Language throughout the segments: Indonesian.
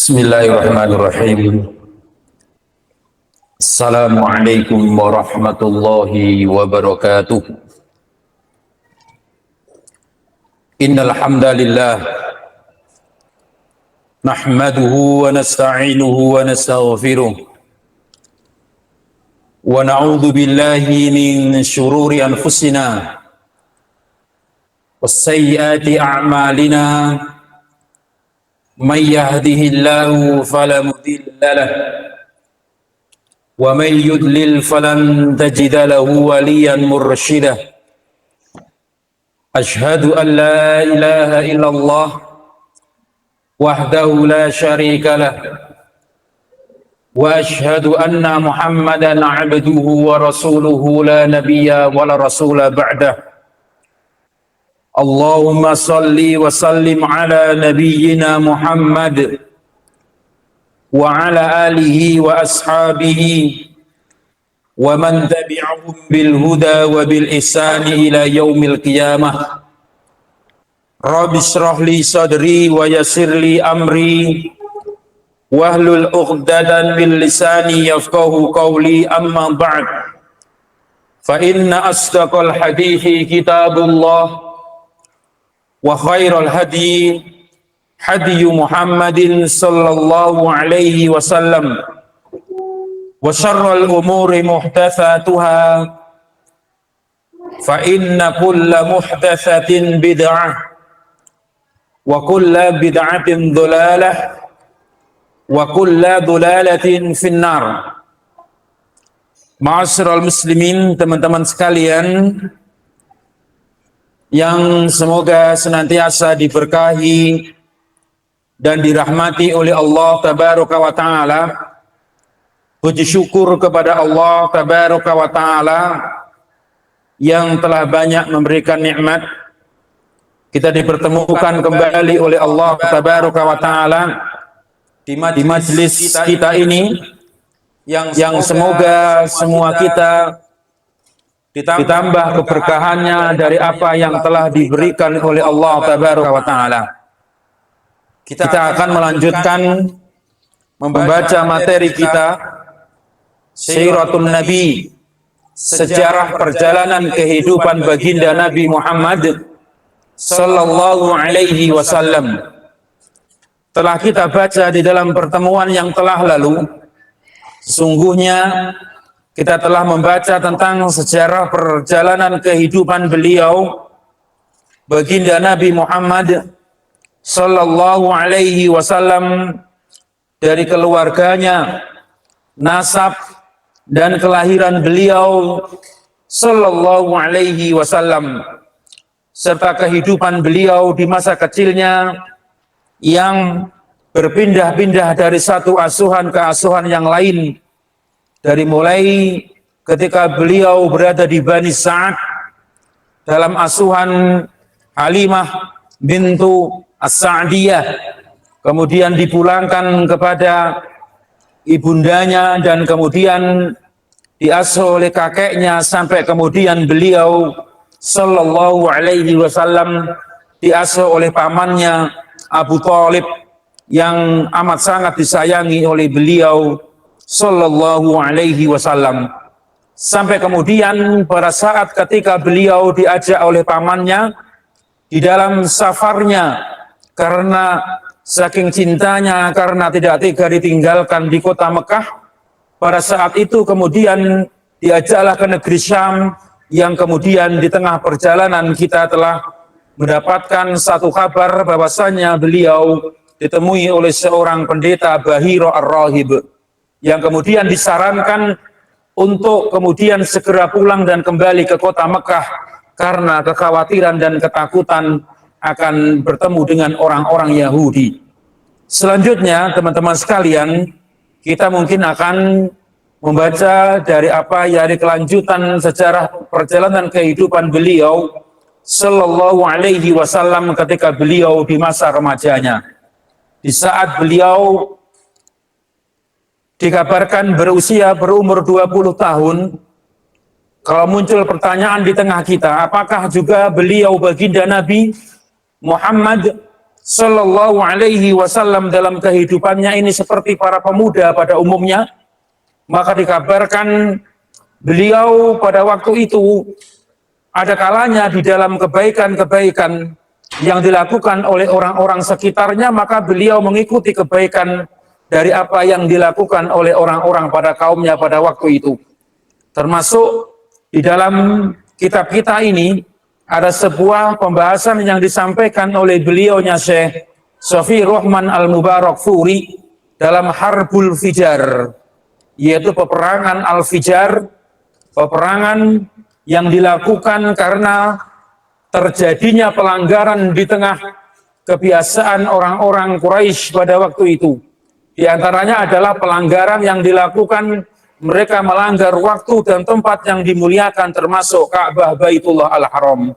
Bismillahirrahmanirrahim. Assalamualaikum warahmatullahi wabarakatuh. Innal hamdalillah nahmaduhu wa nasta'inuhu wa nastaghfiruh wa na'udzu billahi min shururi anfusina was sayyiati a'malina. Man yahdihillahu fala mudilla lahu wa man yudlil falan tajida lahu waliyan mursyida. Ashhadu an la ilaha illallah wahdahu la syarika lah wa ashhadu anna Muhammadan abduhu wa rasuluhu la nabiyya wa la rasula ba'dah. Allahumma salli wa sallim ala nabiyyina Muhammad wa ala alihi wa ashabihi wa man tabi'ahum bil huda wa bil ihsani ila yaumil qiyamah. Rabbi shrah li sadri wa yassir li amri wahlul 'uqdadan min lisani yafqahu qawli, amma ba'd. Fa inna asdaqal hadithi kitabullah wa khairal hadi hadiyu Muhammadin sallallahu alaihi wasallam wa syarral umuri muhdatsatuha fa inna kulla muhdatsatin bid'ah wa kulla bid'atin dhalalah wa kulla dhalalatin finnar. Ma'asyiral muslimin, teman-teman sekalian yang semoga senantiasa diberkahi dan dirahmati oleh Allah tabaraka wa ta'ala. Puji syukur kepada Allah tabaraka wa ta'ala yang telah banyak memberikan nikmat. Kita dipertemukan kembali oleh Allah tabaraka wa ta'ala di majlis kita ini yang semoga semua kita ditambah keberkahannya dari apa yang telah diberikan oleh Allah tabaraka wa ta'ala. Kita akan melanjutkan membaca materi kita, Siratun Nabi, sejarah perjalanan kehidupan baginda Nabi Muhammad sallallahu alaihi wasallam. Telah kita baca di dalam pertemuan yang telah lalu, sesungguhnya kita telah membaca tentang sejarah perjalanan kehidupan beliau, baginda Nabi Muhammad sallallahu alaihi wasallam, dari keluarganya, nasab dan kelahiran beliau sallallahu alaihi wasallam, serta kehidupan beliau di masa kecilnya yang berpindah-pindah dari satu asuhan ke asuhan yang lain. Dari mulai ketika beliau berada di Bani Sa'ad dalam asuhan Halimah bintu As-Sa'diyah, kemudian dipulangkan kepada ibundanya dan kemudian diasuh oleh kakeknya, sampai kemudian beliau sallallahu alaihi wasallam diasuh oleh pamannya Abu Thalib yang amat sangat disayangi oleh beliau sallallahu alaihi wasallam. Sampai kemudian pada saat ketika beliau diajak oleh pamannya di dalam safarnya, karena saking cintanya, karena tidak tega ditinggalkan di kota Mekah, pada saat itu kemudian diajaklah ke negeri Syam, yang kemudian di tengah perjalanan kita telah mendapatkan satu kabar bahwasannya beliau ditemui oleh seorang pendeta Bahira Ar-Rahib, yang kemudian disarankan untuk kemudian segera pulang dan kembali ke kota Mekah karena kekhawatiran dan ketakutan akan bertemu dengan orang-orang Yahudi. Selanjutnya, teman-teman sekalian, kita mungkin akan membaca dari apa dari kelanjutan sejarah perjalanan kehidupan beliau sallallahu alaihi wasallam ketika beliau di masa remajanya. Di saat beliau dikabarkan berumur 20 tahun, kalau muncul pertanyaan di tengah kita, apakah juga beliau baginda Nabi Muhammad Sallallahu alaihi wasallam dalam kehidupannya ini seperti para pemuda pada umumnya, maka dikabarkan beliau pada waktu itu ada kalanya di dalam kebaikan-kebaikan yang dilakukan oleh orang-orang sekitarnya, maka beliau mengikuti kebaikan dari apa yang dilakukan oleh orang-orang pada kaumnya pada waktu itu. Termasuk di dalam kitab kita ini ada sebuah pembahasan yang disampaikan oleh beliaunya Syekh Shafi Rahman Al-Mubarakfuri dalam Harbul Fijar, yaitu peperangan Al-Fijar, peperangan yang dilakukan karena terjadinya pelanggaran di tengah kebiasaan orang-orang Quraisy pada waktu itu. Di antaranya adalah pelanggaran yang dilakukan, mereka melanggar waktu dan tempat yang dimuliakan termasuk Ka'bah Baitullah Al-Haram.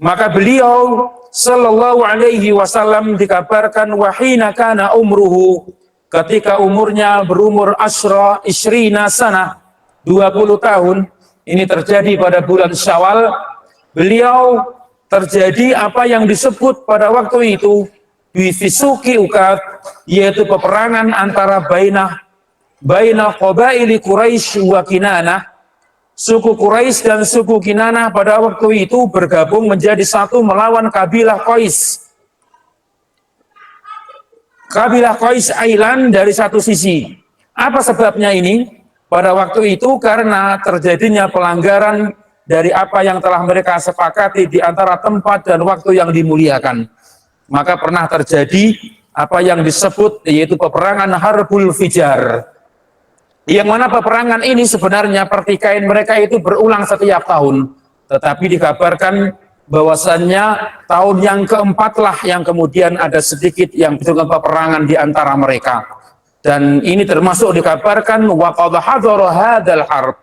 Maka beliau sallallahu alaihi wasallam dikabarkan wahina kana umruhu, ketika umurnya berumur isrina sana, 20 tahun, ini terjadi pada bulan Syawal, beliau terjadi apa yang disebut pada waktu itu bifisuki ukat, yaitu peperangan antara baina qabaili Quraisy wa Kinanah. Suku Quraisy dan suku Kinanah pada waktu itu bergabung menjadi satu melawan kabilah Qais. Kabilah Qais Ailan dari satu sisi. Apa sebabnya ini? Pada waktu itu karena terjadinya pelanggaran dari apa yang telah mereka sepakati di antara tempat dan waktu yang dimuliakan. Maka pernah terjadi apa yang disebut yaitu peperangan Harbul Fijar. Yang mana peperangan ini sebenarnya pertikaian mereka itu berulang setiap tahun. Tetapi dikabarkan bahwasannya tahun yang keempat lah yang kemudian ada sedikit yang dengan peperangan di antara mereka. Dan ini termasuk dikabarkan wa qad hadara hadzal harb.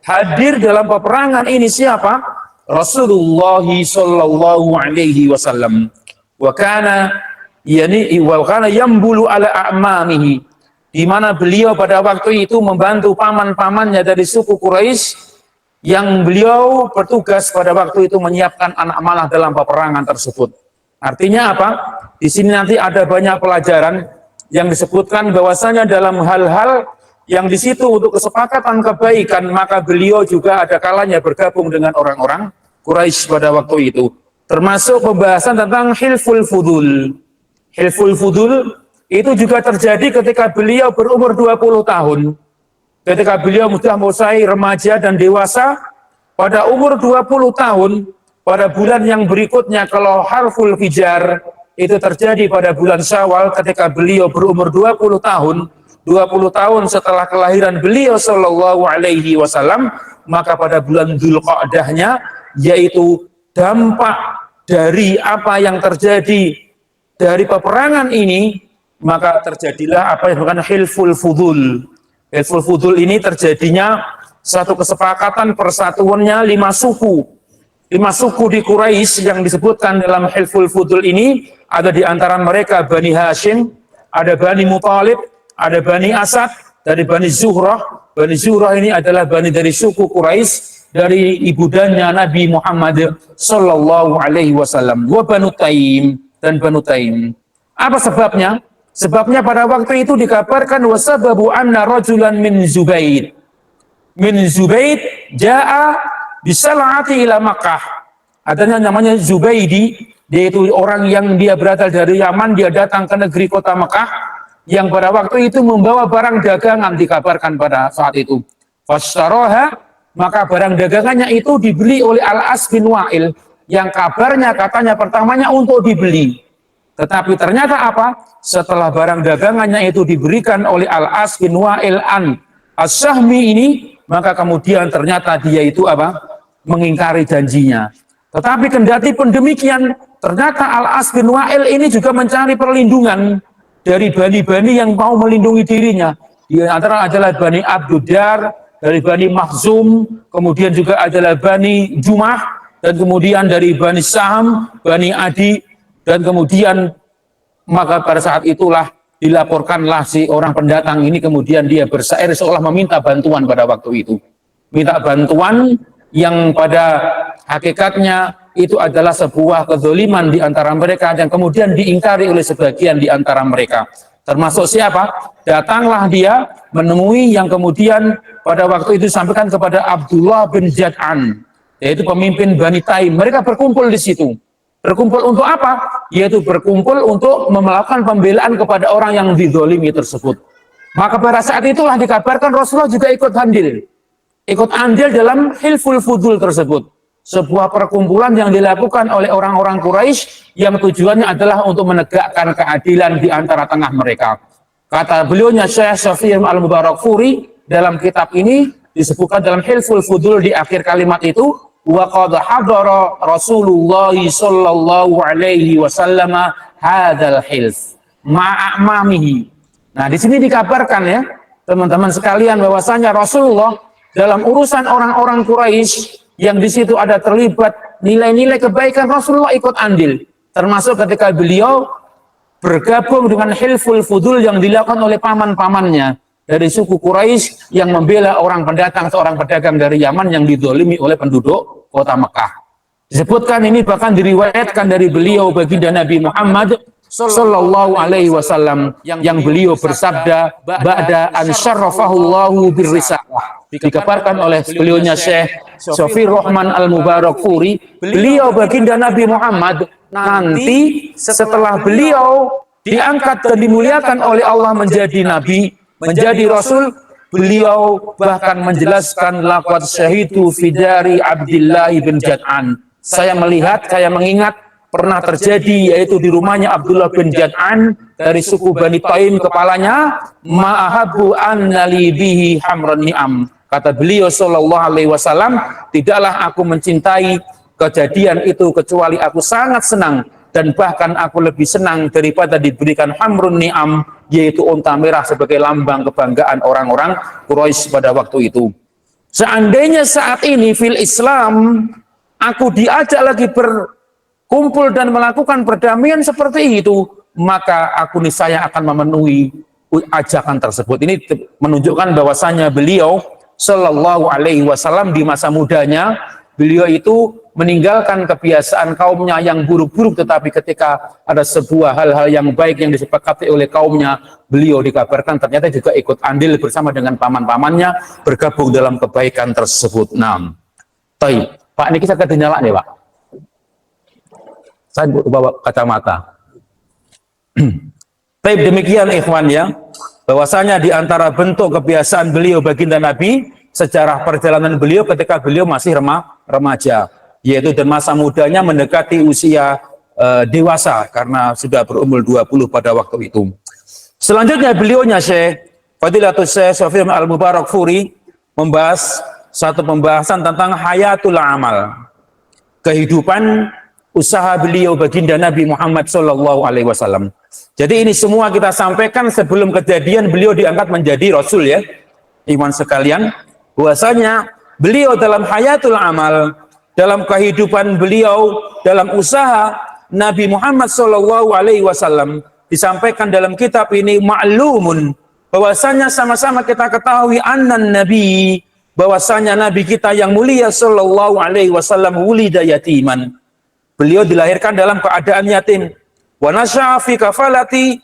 Hadir dalam peperangan ini siapa? Rasulullah sallallahu alaihi wasallam. Wa kana yambulu ala a'mamihi, di mana beliau pada waktu itu membantu paman-pamannya dari suku Quraisy yang beliau bertugas pada waktu itu menyiapkan anak panah dalam peperangan tersebut. Artinya apa? Di sini nanti ada banyak pelajaran yang disebutkan bahwasanya dalam hal-hal yang di situ untuk kesepakatan kebaikan, maka beliau juga ada kalanya bergabung dengan orang-orang Quraisy pada waktu itu. Termasuk pembahasan tentang Hilful Fudul. Hilful Fudul itu juga terjadi ketika beliau berumur 20 tahun. Ketika beliau sudah mulai remaja dan dewasa, pada umur 20 tahun, pada bulan yang berikutnya, kalau Harful Fijar, itu terjadi pada bulan Syawal ketika beliau berumur 20 tahun, 20 tahun setelah kelahiran beliau sallallahu alaihi wasallam, maka pada bulan Dzulqa'dahnya, yaitu dampak dari apa yang terjadi dari peperangan ini, maka terjadilah apa yang disebut Hilful Fudul. Hilful Fudul ini terjadinya satu kesepakatan persatuannya 5 suku. 5 suku di Quraisy yang disebutkan dalam Hilful Fudul ini, ada di antara mereka Bani Hashim, ada Bani Muthalib, ada Bani Asad, dari Bani Zuhrah. Bani Zuhrah ini adalah Bani dari suku Quraisy, dari ibundanya Nabi Muhammad sallallahu alaihi wasallam. Wa Banu Taim, dan Banu Taim. Apa sebabnya? Sebabnya pada waktu itu dikabarkan wasababu anna rajulan min Zubaid jaa bisal'ati ila Makkah. Adanya namanya Zubaidi, yaitu orang yang dia berasal dari Yaman, dia datang ke negeri kota Mekah, yang pada waktu itu membawa barang dagangan, dikabarkan pada saat itu. Fashtaraha, maka barang dagangannya itu dibeli oleh Al-As bin Wa'il, yang kabarnya katanya pertamanya untuk dibeli. Tetapi ternyata apa? Setelah barang dagangannya itu diberikan oleh Al-As bin Wa'il an As-Sahmi ini, maka kemudian ternyata dia itu apa? Mengingkari janjinya. Tetapi kendati pun demikian, ternyata Al-As bin Wa'il ini juga mencari perlindungan dari bani-bani yang mau melindungi dirinya. Di antara adalah Bani Abdudar, dari Bani Makhzum, kemudian juga adalah Bani Jumah, dan kemudian dari Bani Saham, Bani Adi, dan kemudian maka pada saat itulah dilaporkanlah si orang pendatang ini, kemudian dia bersair seolah meminta bantuan pada waktu itu. Minta bantuan yang pada hakikatnya itu adalah sebuah kezaliman di antara mereka yang kemudian diingkari oleh sebagian di antara mereka. Termasuk siapa? Datanglah dia menemui yang kemudian pada waktu itu disampaikan kepada Abdullah bin Jad'an, yaitu pemimpin Bani Taim. Mereka berkumpul di situ. Berkumpul untuk apa? Yaitu berkumpul untuk melakukan pembelaan kepada orang yang dizalimi tersebut. Maka pada saat itulah dikabarkan Rasulullah juga ikut andil. Ikut andil dalam Hilful Fudul tersebut. Sebuah perkumpulan yang dilakukan oleh orang-orang Quraisy yang tujuannya adalah untuk menegakkan keadilan di antara tengah mereka. Kata beliaunya Syekh Syafi'i Al-Mubarakfuri dalam kitab ini disebutkan dalam Hilful Fudul di akhir kalimat itu, wa qad hadara Rasulullah sallallahu alaihi wasallam hadzal hilf ma'amamihi. Nah, di sini dikabarkan ya, teman-teman sekalian, bahwasanya Rasulullah dalam urusan orang-orang Quraisy yang di situ ada terlibat nilai-nilai kebaikan, Rasulullah ikut andil. Termasuk ketika beliau bergabung dengan Hilful Fudul yang dilakukan oleh paman-pamannya dari suku Quraisy yang membela orang pendatang, seorang pedagang dari Yaman yang dizalimi oleh penduduk kota Mekah. Disebutkan ini bahkan diriwayatkan dari beliau baginda Nabi Muhammad sallallahu alaihi wasallam yang beliau bersabda, ba'da an syarrafahullahu birrisalah. Dikabarkan oleh beliaunya Syekh Syafi'i Rahman Al-Mubarakfuri, beliau baginda Nabi Muhammad nanti setelah beliau diangkat dan dimuliakan oleh Allah menjadi nabi, menjadi rasul, beliau bahkan menjelaskan laqad syahidu fi dari Abdullah bin Jad'an. Saya melihat, saya mengingat pernah terjadi yaitu di rumahnya Abdullah bin Jad'an dari suku Bani Taim kepalanya, ma'ahabu annali bihi hamran ni'am. Kata beliau sallallahu alaihi wasallam, tidaklah aku mencintai kejadian itu kecuali aku sangat senang, dan bahkan aku lebih senang daripada diberikan hamrun ni'am, yaitu unta merah sebagai lambang kebanggaan orang-orang Quraisy pada waktu itu. Seandainya saat ini fil Islam aku diajak lagi berkumpul dan melakukan perdamaian seperti itu, maka aku niscaya akan memenuhi ajakan tersebut. Ini menunjukkan bahwasanya beliau sallallahu alaihi wasallam di masa mudanya, beliau itu meninggalkan kebiasaan kaumnya yang buruk-buruk, tetapi ketika ada sebuah hal-hal yang baik yang disepakati oleh kaumnya, beliau dikabarkan ternyata juga ikut andil bersama dengan paman-pamannya bergabung dalam kebaikan tersebut. Nah, Pak, ini kita ketinggalan nih Pak. Saya bawa kacamata. Baik, demikian ikhwan ya, bahwasanya di antara bentuk kebiasaan beliau baginda Nabi, sejarah perjalanan beliau ketika beliau masih remaja, yaitu dan masa mudanya mendekati usia dewasa karena sudah berumur 20 pada waktu itu. Selanjutnya beliaunya Syekh Fadilatul Syekh Syafi'i Al-Mubarakfuri membahas satu pembahasan tentang hayatul amal, kehidupan usaha beliau baginda Nabi Muhammad sallallahu alaihi wasallam. Jadi ini semua kita sampaikan sebelum kejadian beliau diangkat menjadi rasul ya, iman sekalian, bahwasanya beliau dalam hayatul amal, dalam kehidupan beliau, dalam usaha Nabi Muhammad sallallahu alaihi wasallam, disampaikan dalam kitab ini ma'lumun, bahwasanya sama-sama kita ketahui annan nabi, bahwasanya nabi kita yang mulia sallallahu alaihi wasallam wulida yatiman. Beliau dilahirkan dalam keadaan yatim. Wa nasya'a fi kafalati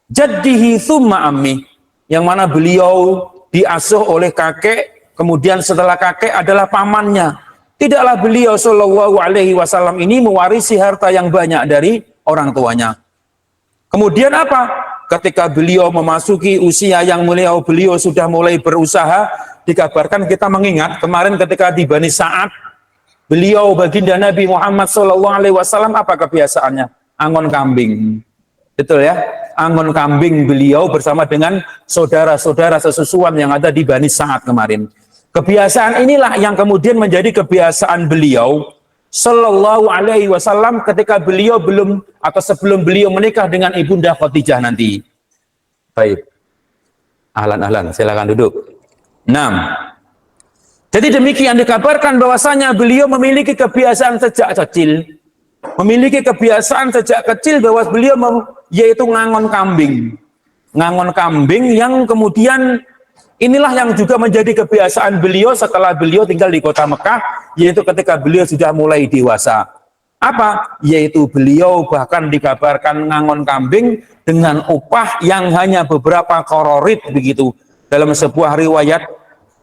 jaddihi thumma ammi, yang mana beliau diasuh oleh kakek, kemudian setelah kakek adalah pamannya. Tidaklah beliau sallallahu alaihi wasallam ini mewarisi harta yang banyak dari orang tuanya. Kemudian apa? Ketika beliau memasuki usia yang mulia, beliau sudah mulai berusaha. Dikabarkan, kita mengingat kemarin ketika di Bani Sa'ad, beliau baginda Nabi Muhammad sallallahu alaihi wasallam apa kebiasaannya? Angon kambing. Betul ya? Angon kambing beliau bersama dengan saudara-saudara sesusuan yang ada di Bani Sa'ad kemarin. Kebiasaan inilah yang kemudian menjadi kebiasaan beliau sallallahu alaihi wasallam ketika beliau belum atau sebelum beliau menikah dengan Ibunda Khadijah nanti. Baik. Ahlan, silakan duduk. 6. Jadi demikian dikabarkan bahwasanya beliau memiliki kebiasaan sejak kecil. Memiliki kebiasaan sejak kecil bahwa beliau yaitu ngangon kambing. Ngangon kambing yang kemudian Inilah yang juga menjadi kebiasaan beliau setelah beliau tinggal di kota Mekah, yaitu ketika beliau sudah mulai dewasa. Apa? Yaitu beliau bahkan dikabarkan ngangon kambing dengan upah yang hanya beberapa kororit begitu. Dalam sebuah riwayat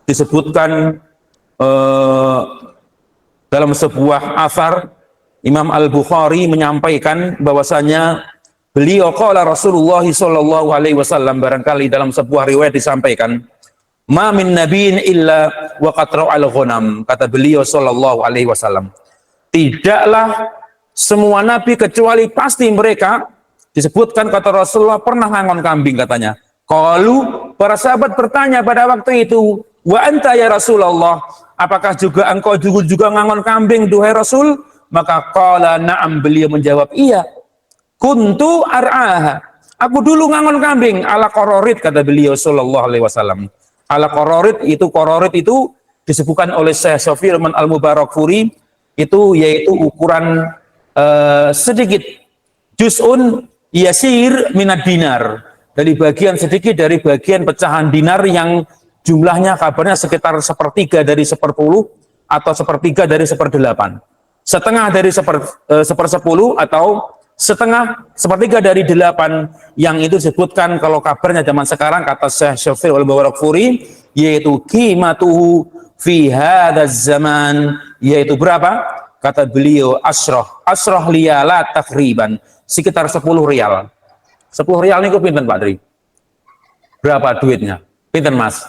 disebutkan dalam sebuah asar Imam Al-Bukhari menyampaikan bahwasanya beliau qala Rasulullah sallallahu alaihi wasallam, barangkali dalam sebuah riwayat disampaikan, ma min nabiyyin illa wa qad ra'al ghanam, kata beliau sallallahu alaihi wasallam, tidaklah semua nabi kecuali pasti mereka disebutkan kata Rasulullah pernah ngangon kambing katanya. Qalu, para sahabat bertanya pada waktu itu, wa anta ya Rasulullah, apakah juga engkau juga ngangon kambing duhai Rasul? Maka qala na'am, beliau menjawab iya. Kuntu ar'aha, aku dulu ngangon kambing ala qororit, kata beliau sallallahu alaihi wasallam. Ala qororit itu disebutkan oleh Syekh Shafirman Al-Mubarakfuri, itu yaitu ukuran sedikit, juz'un yasir minad dinar, dari bagian sedikit dari bagian pecahan dinar yang jumlahnya kabarnya sekitar sepertiga dari 10 atau sepertiga dari 1/8, setengah dari sepersepuluh atau sepertiga dari 8, yang itu disebutkan kalau kabarnya zaman sekarang kata Syekh Syafir al-Mubarakfuri, yaitu qimatuhu fi hadzal zaman, yaitu berapa? Kata beliau asroh liyalat takriban, sekitar 10 rial. 10 rial ini pinten Pak Tri? Berapa duitnya? Pinten Mas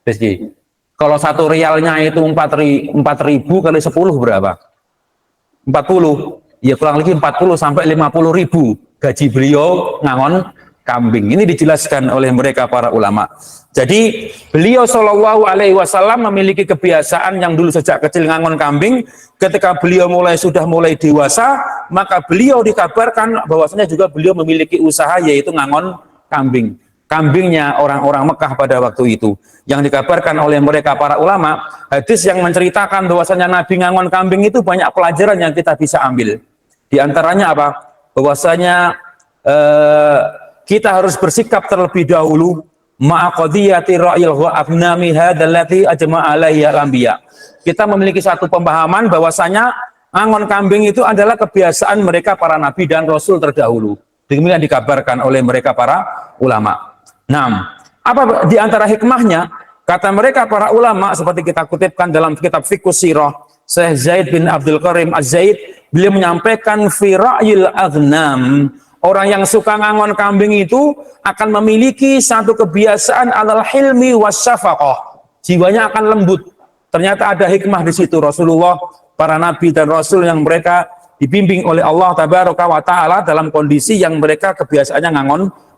Rizky? Kalau 1 rialnya itu 4.000 kali 10 berapa? 40. Ya kurang lagi 40 sampai 50.000 gaji beliau ngangon kambing. Ini dijelaskan oleh mereka para ulama. Jadi beliau Shallallahu Alaihi Wasallam memiliki kebiasaan yang dulu sejak kecil ngangon kambing. Ketika beliau sudah mulai dewasa, maka beliau dikabarkan bahwasanya juga beliau memiliki usaha, yaitu ngangon kambing. Kambingnya orang-orang Mekah pada waktu itu, yang dikabarkan oleh mereka para ulama, hadis yang menceritakan bahwasanya Nabi ngangon kambing itu banyak pelajaran yang kita bisa ambil. Di antaranya apa? Bahwasanya kita harus bersikap terlebih dahulu ma'aqadiyati ra'yil ghanami hadzallati ajma'a alaihi al-anbiya. Kita memiliki satu pemahaman bahwasanya ngangon kambing itu adalah kebiasaan mereka para nabi dan rasul terdahulu. Demikian dikabarkan oleh mereka para ulama. Nah, apa di antara hikmahnya? Kata mereka para ulama, seperti kita kutipkan dalam kitab Fiqhus Sirah, Syekh Zaid bin Abdul Karim Az-Zaid, beliau menyampaikan fi ra'yil aghnam, orang yang suka ngangon kambing itu akan memiliki satu kebiasaan alal hilmi wasyafaqah, jiwanya akan lembut. Ternyata ada hikmah di situ. Rasulullah, para nabi dan rasul yang mereka dibimbing oleh Allah Tabaraka wa Ta'ala dalam kondisi yang mereka kebiasaannya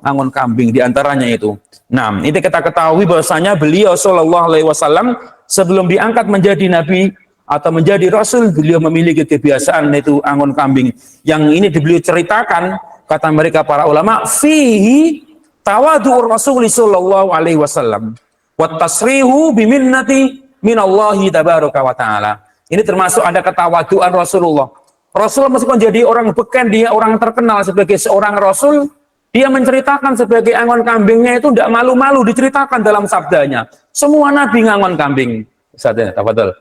ngangon kambing, diantaranya itu. Nah, ini kita ketahui bahwasanya beliau Shallallahu Alaihi Wasallam sebelum diangkat menjadi nabi atau menjadi rasul, beliau memiliki kebiasaan itu ngangon kambing. Yang ini beliau ceritakan, kata mereka para ulama, fihi tawadu'ur Rasul sallallahu alaihi wasallam wa tasrihu biminnati minallahi tabaraka wa ta'ala. Ini termasuk ada ketawaduan Rasulullah. Rasul meskipun jadi orang beken, dia orang terkenal sebagai seorang rasul, dia menceritakan sebagai ngangon kambingnya itu tidak malu-malu diceritakan dalam sabdanya. Semua nabi ngangon kambing. Ustaz, tafadhol.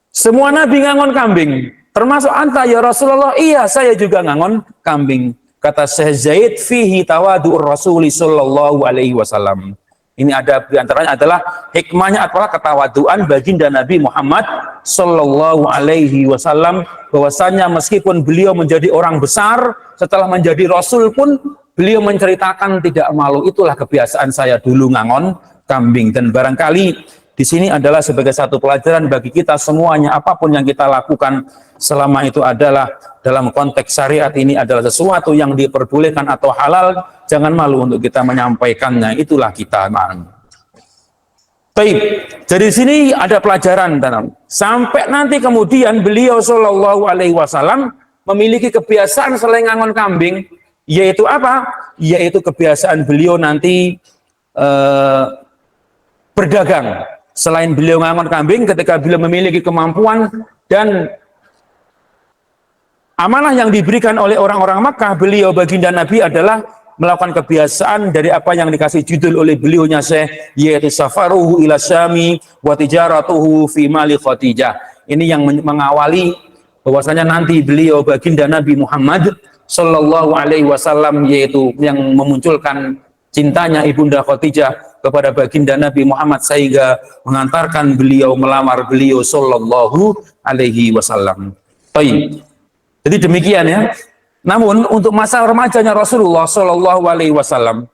Semua nabi ngangon kambing. Termasuk anta ya Rasulullah. Iya, saya juga ngangon kambing. Kata Syekh Zaid, fihi tawadu'ur Rasuli sallallahu alaihi wasallam. Ini ada diantaranya adalah hikmahnya adalah ketawaduan baginda Nabi Muhammad sallallahu alaihi wasallam, bahwasanya meskipun beliau menjadi orang besar, setelah menjadi rasul pun beliau menceritakan tidak malu, itulah kebiasaan saya dulu ngangon kambing. Dan barangkali di sini adalah sebagai satu pelajaran bagi kita semuanya, apapun yang kita lakukan selama itu adalah dalam konteks syariat, ini adalah sesuatu yang diperbolehkan atau halal, jangan malu untuk kita menyampaikannya, itulah kita. Baik, dari sini ada pelajaran sampai nanti kemudian beliau Shallallahu Alaihi Wasallam memiliki kebiasaan selain ngangon kambing, yaitu apa? Yaitu kebiasaan beliau nanti berdagang. Selain beliau ngangon kambing, ketika beliau memiliki kemampuan dan amanah yang diberikan oleh orang-orang Makkah, beliau baginda Nabi adalah melakukan kebiasaan dari apa yang dikasih judul oleh beliaunya Syekh, yaitu safaruhu ila syami wa tijaratuhu fi mali Khadijah. Ini yang mengawali bahwasanya nanti beliau baginda Nabi Muhammad sallallahu alaihi wasallam, yaitu yang memunculkan cintanya ibunda Khadijah kepada baginda Nabi Muhammad sehingga mengantarkan beliau melamar beliau sallallahu alaihi wasallam. Baik. Jadi demikian ya. Namun untuk masa remajanya Rasulullah sallallahu alaihi wasallam,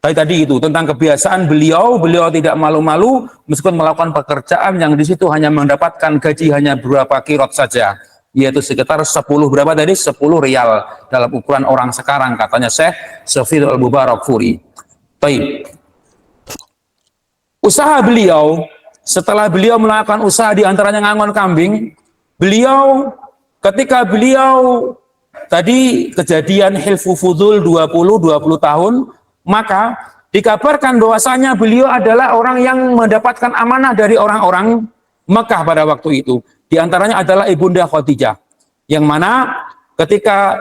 tadi itu tentang kebiasaan beliau tidak malu-malu meskipun melakukan pekerjaan yang di situ hanya mendapatkan gaji hanya berapa kirot saja, yaitu sekitar 10 berapa tadi? 10 rial dalam ukuran orang sekarang, katanya Syekh Safir Al-Mubarakfuri. Baik. Usaha beliau, setelah beliau melakukan usaha di antaranya ngangon kambing, ketika beliau tadi kejadian Hilfu Fudul 20 tahun, maka dikabarkan bahwasanya beliau adalah orang yang mendapatkan amanah dari orang-orang Mekah pada waktu itu. Di antaranya adalah ibunda Khadijah, yang mana ketika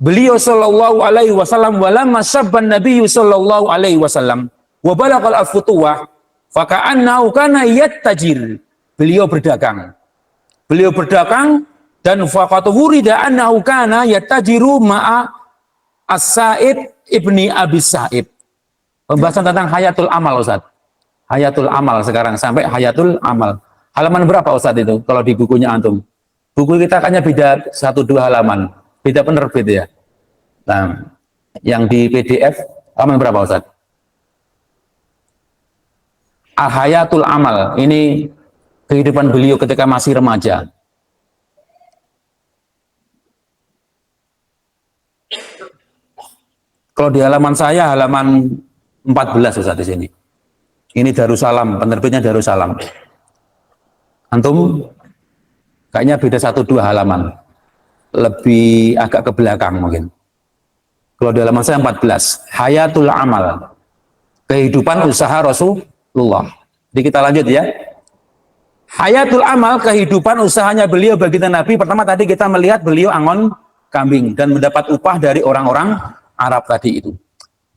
beliau sallallahu alaihi wasallam walamma sabban nabiyyu sallallahu alaihi wasallam wa balagal al-futuwah faka'annahu kana yattajir. Beliau berdagang dan faqat wurida annahu kana yattajiru ma'a As-Sa'ib ibni Abi Sa'ib. Pembahasan tentang hayatul amal, Ustaz. Hayatul amal sekarang sampai hayatul amal. Halaman berapa, Ustaz, itu kalau di bukunya antum? Buku kita hanya beda 1-2 halaman. Beda penerbit ya. Nah, yang di PDF halaman berapa, Ustaz? Hayatul amal. Ini kehidupan beliau ketika masih remaja. Kalau di halaman saya, halaman 14 Ustaz di sini. Ini Darussalam, penerbitnya Darussalam. Antum kayaknya beda 1-2 halaman. Lebih agak ke belakang mungkin. Kalau di halaman saya 14, Hayatul Amal. Kehidupan usaha Rasulullah. Jadi kita lanjut ya. Hayatul Amal, kehidupan usahanya beliau baginda Nabi. Pertama tadi kita melihat beliau angon kambing dan mendapat upah dari orang-orang Arab tadi itu,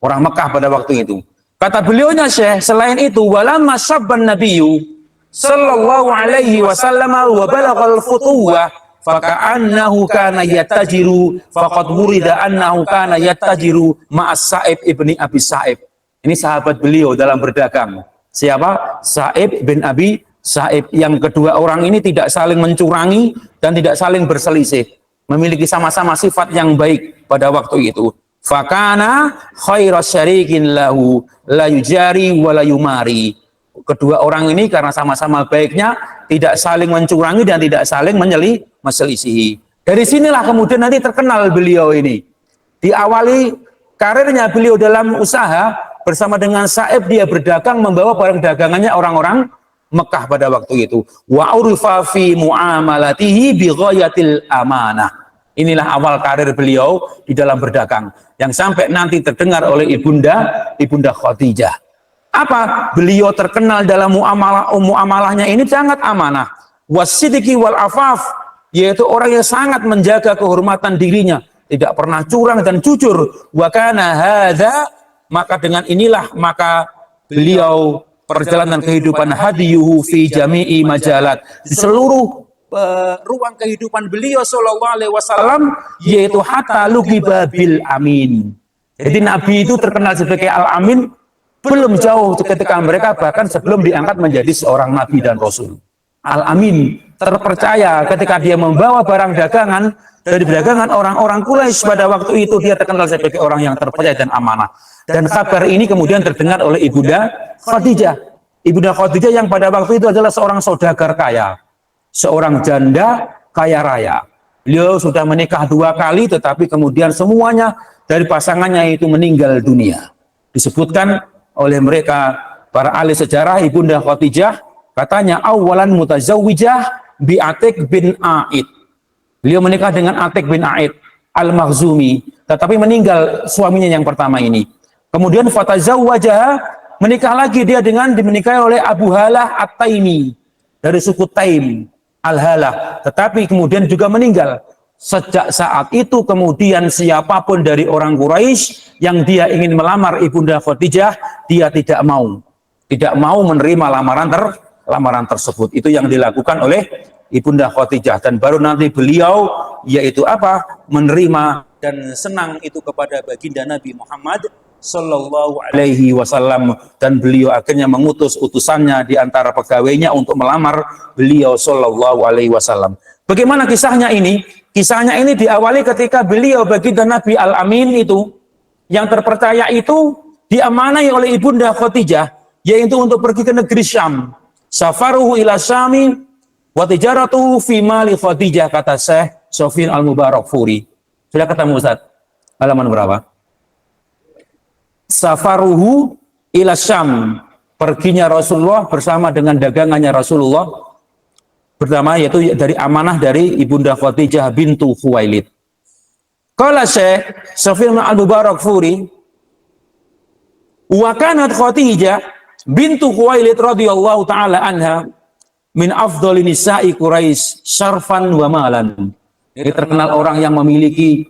orang Mekah pada waktu itu. Kata beliaunya Syekh, selain itu walamma sabban nabiyyu sallallahu alaihi wasallam wa balagal futuwah faka'annahu kana yattajiru faqad wurida annahu kana yattajiru ma'as Sa'ib ibni Abi Sa'ib. Ini sahabat beliau dalam berdagang. Siapa? Sa'ib bin Abi Sa'ib. Yang kedua orang ini tidak saling mencurangi dan tidak saling berselisih, memiliki sama-sama sifat yang baik pada waktu itu. Fakana khairas syarikin lahu la yujari wa la yumari. Kedua orang ini karena sama-sama baiknya tidak saling mencurangi dan tidak saling menyelisihi. Dari sinilah kemudian nanti terkenal beliau ini. Diawali karirnya beliau dalam usaha bersama dengan Sa'ib, dia berdagang membawa barang dagangannya orang-orang Mekah pada waktu itu. Wa urifa fi muamalatihi bi ghayatil amanah. Inilah awal karir beliau di dalam berdagang yang sampai nanti terdengar oleh ibunda Khadijah. Apa? Beliau terkenal dalam muamalahnya ini sangat amanah. Wasidiki wal afaf, yaitu orang yang sangat menjaga kehormatan dirinya, tidak pernah curang dan jujur. Wa kana hadza, maka dengan inilah maka beliau perjalanan kehidupan hadiyuhu fi jami'i majalat, di seluruh ruang kehidupan beliau sallallahu alaihi wasallam, yaitu hatta luqiba bil amin. Jadi Nabi itu terkenal sebagai al-amin belum jauh ketika mereka bahkan sebelum diangkat menjadi seorang nabi dan rasul. Al-amin, terpercaya ketika dia membawa barang dagangan dari dagangan orang-orang Quraisy pada waktu itu, dia terkenal sebagai orang yang terpercaya dan amanah. Dan kabar ini kemudian terdengar oleh ibunda Khadijah. Ibunda Khadijah yang pada waktu itu adalah seorang saudagar kaya, seorang janda kaya raya. Beliau sudah menikah 2 kali, tetapi kemudian semuanya dari pasangannya itu meninggal dunia. Disebutkan oleh mereka para ahli sejarah, ibunda Khadijah katanya awalan mutazawwijah bi Atik bin Aid. Beliau menikah dengan Atik bin Aid al-Makhzumi, tetapi meninggal suaminya yang pertama ini. Kemudian fatazawwajah, menikah lagi dia dengan dinikahi oleh Abu Halah At-Taimi dari suku Taim. Al-Halah, tetapi kemudian juga meninggal. Sejak saat itu kemudian siapapun dari orang Quraisy yang dia ingin melamar Ibunda Khadijah, dia tidak mau menerima lamaran tersebut. Itu yang dilakukan oleh Ibunda Khadijah, dan baru nanti beliau yaitu apa? Menerima dan senang itu kepada baginda Nabi Muhammad Sallallahu Alaihi Wasallam, dan beliau akhirnya mengutus utusannya di antara pegawainya untuk melamar beliau Sallallahu Alaihi Wasallam. Bagaimana kisahnya ini? Kisahnya ini diawali ketika beliau baginda Nabi Al-Amin itu, yang terpercaya itu, diamanai oleh Ibunda Khadijah, yaitu untuk pergi ke negeri Syam. Safaruhu ila Syami wa tijaratuhu fi mali Khadijah, kata Syekh Sofyan Al-Mubarakfuri. Sudah ketemu Ustaz? Halaman berapa? Safaruhu ila Syam, perginya Rasulullah bersama dengan dagangannya Rasulullah, pertama yaitu dari amanah dari Ibunda Khadijah bintu Khuwailid. Qala Syekh Sofyan Al-Mubarakfuri, wa kanat Khadijah bintu Khuwailid radhiyallahu taala anha min afdhalin nisa'i Quraisy syarfan wa malan. Jadi terkenal orang yang memiliki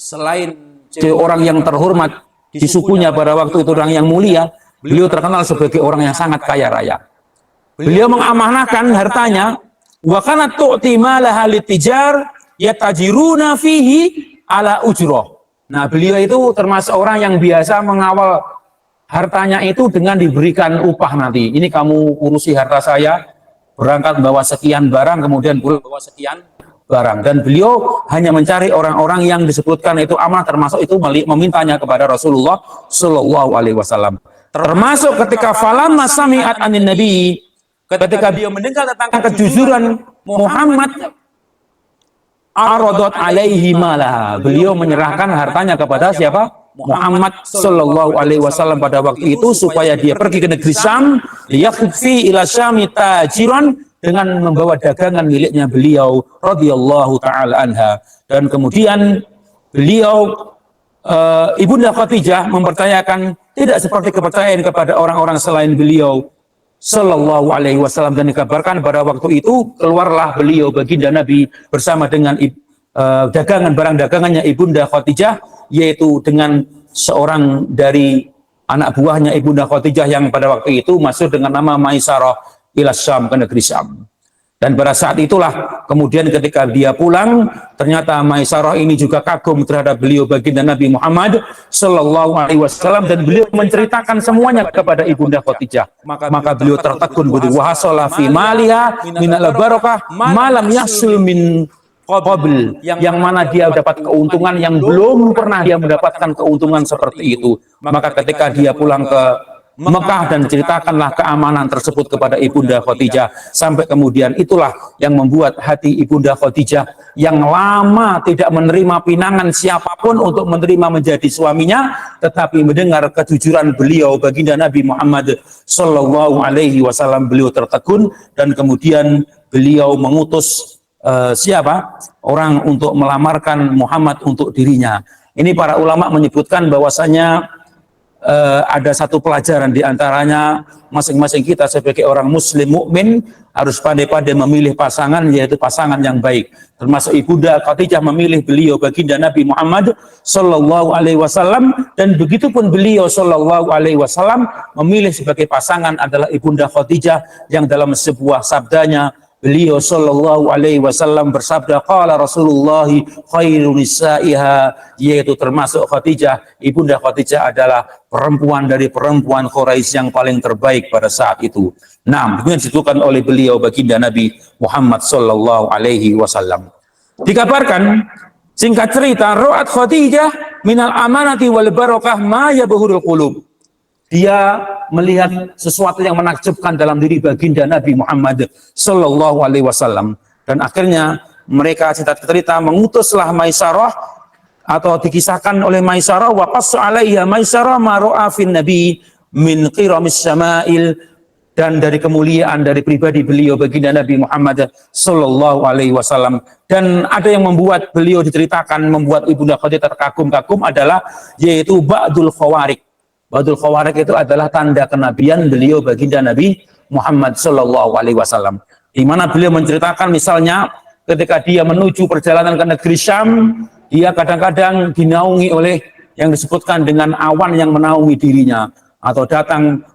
selain orang yang terhormat di sukunya pada waktu itu, orang yang mulia, beliau terkenal sebagai orang yang sangat kaya raya. Beliau mengamanahkan hartanya, wa kanat tu'ti malaha litijar yatajiruna fihi ala ujrah. Nah, beliau itu termasuk orang yang biasa mengawal hartanya itu dengan diberikan upah nanti. Ini kamu urusi harta saya, berangkat bawa sekian barang, kemudian pulang bawa sekian barang. Dan beliau hanya mencari orang-orang yang disebutkan itu amanah, termasuk itu memintanya kepada Rasulullah Shallallahu Alaihi Wasallam. Termasuk ketika falamma sami'at anin Nabi, ketika beliau mendengar tentang kejujuran Muhammad, aradot alaihi malaha, beliau menyerahkan hartanya kepada siapa? Muhammad Sallallahu Alaihi Wasallam pada waktu itu, supaya dia pergi ke negeri Syam, yakfi ila Syami tajiran, dengan membawa dagangan miliknya beliau radhiyallahu taala anha. Dan kemudian beliau Ibunda Khadijah mempercayakan, tidak seperti kepercayaan kepada orang-orang selain beliau Sallallahu Alaihi Wasallam, dan dikabarkan pada waktu itu keluarlah beliau baginda Nabi bersama dengan dagangan barang dagangannya Ibunda Khadijah, yaitu dengan seorang dari anak buahnya Ibunda Khadijah yang pada waktu itu masuk dengan nama Maisarah ila Syam, ke negeri Syam. Dan pada saat itulah kemudian ketika dia pulang, ternyata Maisarah ini juga kagum terhadap beliau baginda Nabi Muhammad Sallallahu Alaihi Wasallam, dan beliau menceritakan semuanya kepada Ibunda Khadijah. Maka beliau tertegun, wahasala fi maliha minal barakah malam yasul min qabl, yang mana dia dapat keuntungan yang belum pernah dia mendapatkan keuntungan seperti itu. Maka ketika dia pulang ke Mekah dan ceritakanlah keamanan tersebut kepada Ibunda Khadijah, sampai kemudian itulah yang membuat hati Ibunda Khadijah yang lama tidak menerima pinangan siapapun untuk menerima menjadi suaminya, tetapi mendengar kejujuran beliau baginda Nabi Muhammad Sallallahu Alaihi Wasallam, beliau tertegun, dan kemudian beliau mengutus siapa? Orang untuk melamarkan Muhammad untuk dirinya. Ini para ulama menyebutkan bahwasanya ada satu pelajaran di antaranya, masing-masing kita sebagai orang muslim mukmin harus pandai-pandai memilih pasangan, yaitu pasangan yang baik. Termasuk Ibunda Khadijah memilih beliau baginda Nabi Muhammad Sallallahu Alaihi Wasallam, dan begitupun beliau Sallallahu Alaihi Wasallam memilih sebagai pasangan adalah Ibunda Khadijah, yang dalam sebuah sabdanya beliau Sallallahu Alaihi Wasallam bersabda, qala Rasulullah khairu nisaiha, yaitu termasuk Khadijah, Ibunda Khadijah adalah perempuan dari perempuan Quraisy yang paling terbaik pada saat itu. Nah, demikian disebutkan oleh beliau baginda Nabi Muhammad Sallallahu Alaihi Wasallam. Dikabarkan, singkat cerita, ra'at Khadijah minal amanati wal barakah ma yabhurul qulub. Dia melihat sesuatu yang menakjubkan dalam diri baginda Nabi Muhammad Sallallahu Alaihi Wasallam, dan akhirnya mereka cerita mengutuslah Maisarah, atau dikisahkan oleh Maisarah, wa qassa 'alaiha Maisarah ma ra'a fin nabi min qiramis syama'il, dan dari kemuliaan dari pribadi beliau baginda Nabi Muhammad Sallallahu Alaihi Wasallam. Dan ada yang membuat beliau diceritakan, membuat Ibunda Khadijah terkagum-kagum adalah yaitu ba'dul khawarik. Ba'dul khawarik itu adalah tanda kenabian beliau baginda Nabi Muhammad Sallallahu Alaihi Wasallam, di mana beliau menceritakan misalnya ketika dia menuju perjalanan ke negeri Syam, dia kadang-kadang dinaungi oleh yang disebutkan dengan awan yang menaungi dirinya, atau datang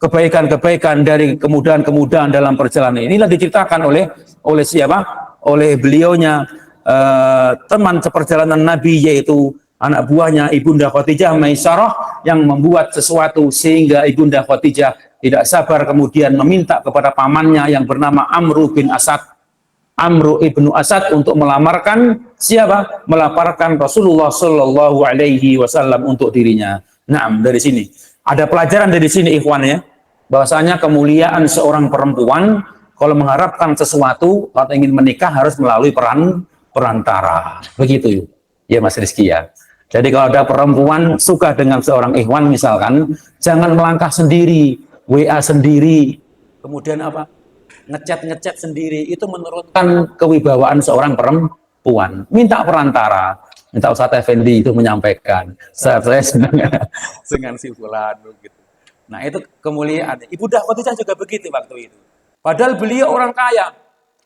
kebaikan-kebaikan dari kemudahan-kemudahan dalam perjalanan. Inilah diceritakan oleh siapa? Oleh beliaunya teman seperjalanan Nabi, yaitu anak buahnya Ibunda Khadijah Maisarah, yang membuat sesuatu sehingga Ibunda Khadijah tidak sabar kemudian meminta kepada pamannya yang bernama Amru ibnu Asad untuk melamarkan siapa? Melamarkan Rasulullah Shallallahu Alaihi Wasallam untuk dirinya. Nah, dari sini ada pelajaran dari sini, ikhwan ya, bahwasanya kemuliaan seorang perempuan kalau mengharapkan sesuatu atau ingin menikah harus melalui perantara. Begitu ya Mas Rizky ya. Jadi kalau ada perempuan suka dengan seorang ikhwan misalkan, jangan melangkah sendiri, WA sendiri, kemudian apa? Ngechat sendiri, itu menurunkan kewibawaan seorang perempuan. Minta perantara, minta Ustadz Effendi itu menyampaikan, saya senang dengan si fulan gitu. Nah, itu kemuliaan. Ibunda Khadijah juga begitu waktu itu. Padahal beliau orang kaya,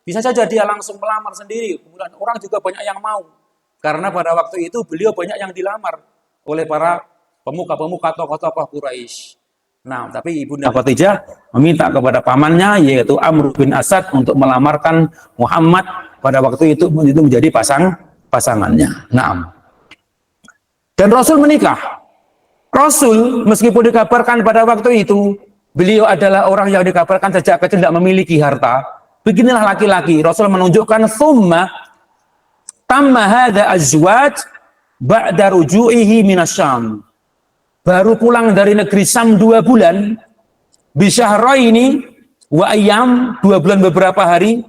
bisa saja dia langsung melamar sendiri, kemudian orang juga banyak yang mau. Karena pada waktu itu beliau banyak yang dilamar oleh para pemuka-pemuka tokoh-tokoh Quraisy. Nah, tapi Ibunda Khadijah meminta kepada pamannya, yaitu Amr bin Asad, untuk melamarkan Muhammad pada waktu itu menjadi pasangannya. Nah, dan Rasul menikah. Rasul meskipun dikabarkan pada waktu itu beliau adalah orang yang dikabarkan sejak kecil tidak memiliki harta. Beginilah laki-laki. Rasul menunjukkan thumma tamma hadza azwaj ba'da ruju'ihi minasyam. Baru pulang dari negeri Syam 2 bulan, bisyahraini wa ayyam, 2 bulan beberapa hari,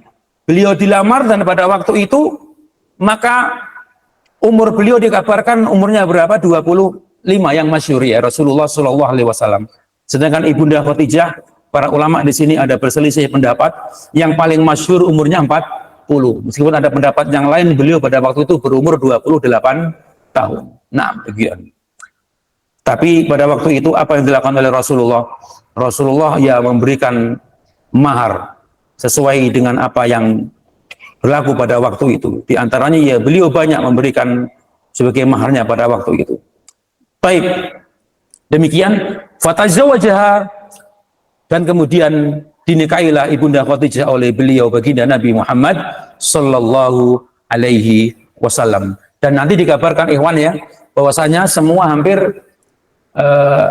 beliau dilamar, dan pada waktu itu maka umur beliau dikabarkan umurnya berapa? 25 yang masyhur ya, Rasulullah Shallallahu Alaihi Wasallam. Sedangkan Ibunda Khadijah, para ulama di sini ada berselisih pendapat, yang paling masyhur umurnya 40. Meskipun ada pendapat yang lain, beliau pada waktu itu berumur 28 tahun. Nah, begitu. Tapi pada waktu itu apa yang dilakukan oleh Rasulullah? Rasulullah ya memberikan mahar sesuai dengan apa yang berlaku pada waktu itu. Di antaranya ya beliau banyak memberikan sebagai maharnya pada waktu itu. Baik, demikian fatazawwajaha, dan kemudian dinikahilah Ibunda Khadijah oleh beliau baginda Nabi Muhammad Sallallahu Alaihi Wasallam. Dan nanti dikabarkan ikhwan ya, bahwasanya semua hampir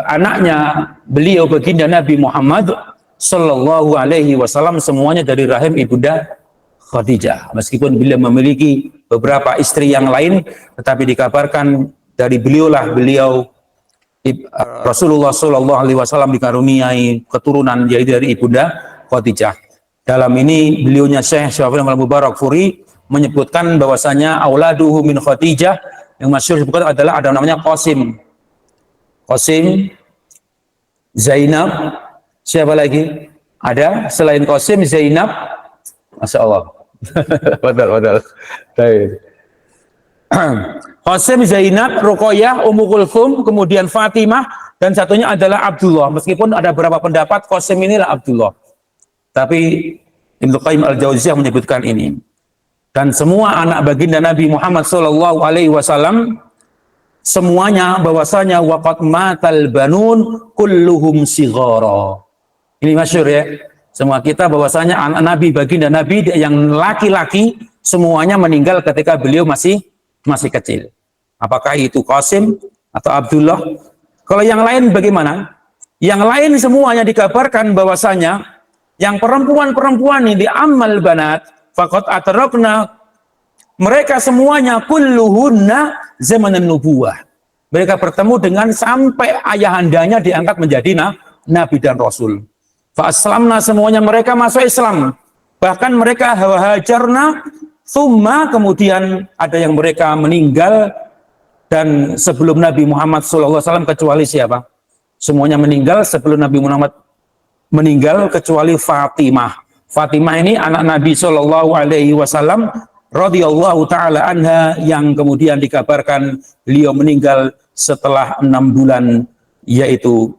anaknya beliau baginda Nabi Muhammad Sallallahu Alaihi Wasallam semuanya dari rahim Ibunda Khadijah. Meskipun beliau memiliki beberapa istri yang lain, tetapi dikabarkan dari beliau Rasulullah Sallallahu Alaihi Wasallam dikaruniai keturunan yaitu dari Ibunda Khadijah. Dalam ini beliaunya Syekh Syafii Al-Mubarak Furi menyebutkan bahwasanya auladuhu min Khadijah, yang masyhur disebutkan adalah ada namanya Qasim, Zainab, siapa lagi? Ada selain Qasim, Zainab, Masya Allah. Padahal. Qasim, Zainab, Ruqayyah, Ummu Kulthum, kemudian Fatimah, dan satunya adalah Abdullah. Meskipun ada beberapa pendapat Qasim inilah Abdullah, tapi Ibnu Qayyim Al-Jauziyah menyebutkan ini. Dan semua anak baginda Nabi Muhammad Sallallahu Alaihi Wasallam semuanya bahwasanya waqad matal banun kulluhum sighara. Ini masyhur ya. Semua kita bahwasanya anak Nabi baginda Nabi yang laki-laki semuanya meninggal ketika beliau masih kecil. Apakah itu Qasim atau Abdullah? Kalau yang lain bagaimana? Yang lain semuanya dikabarkan bahwasanya yang perempuan-perempuan ini amal banat faqad atrakna, mereka semuanya kulluhunna zamanan nubuwah. Mereka bertemu dengan sampai ayahandanya diangkat menjadi nabi dan rasul. Fa aslamna, semuanya mereka masuk Islam. Bahkan mereka hajarna, thumma, kemudian ada yang mereka meninggal, dan sebelum Nabi Muhammad SAW kecuali siapa? Semuanya meninggal sebelum Nabi Muhammad meninggal kecuali Fatimah. Fatimah ini anak Nabi Shallallahu Alaihi Wasallam radhiyallahu taala anha, yang kemudian dikabarkan beliau meninggal setelah 6 bulan, yaitu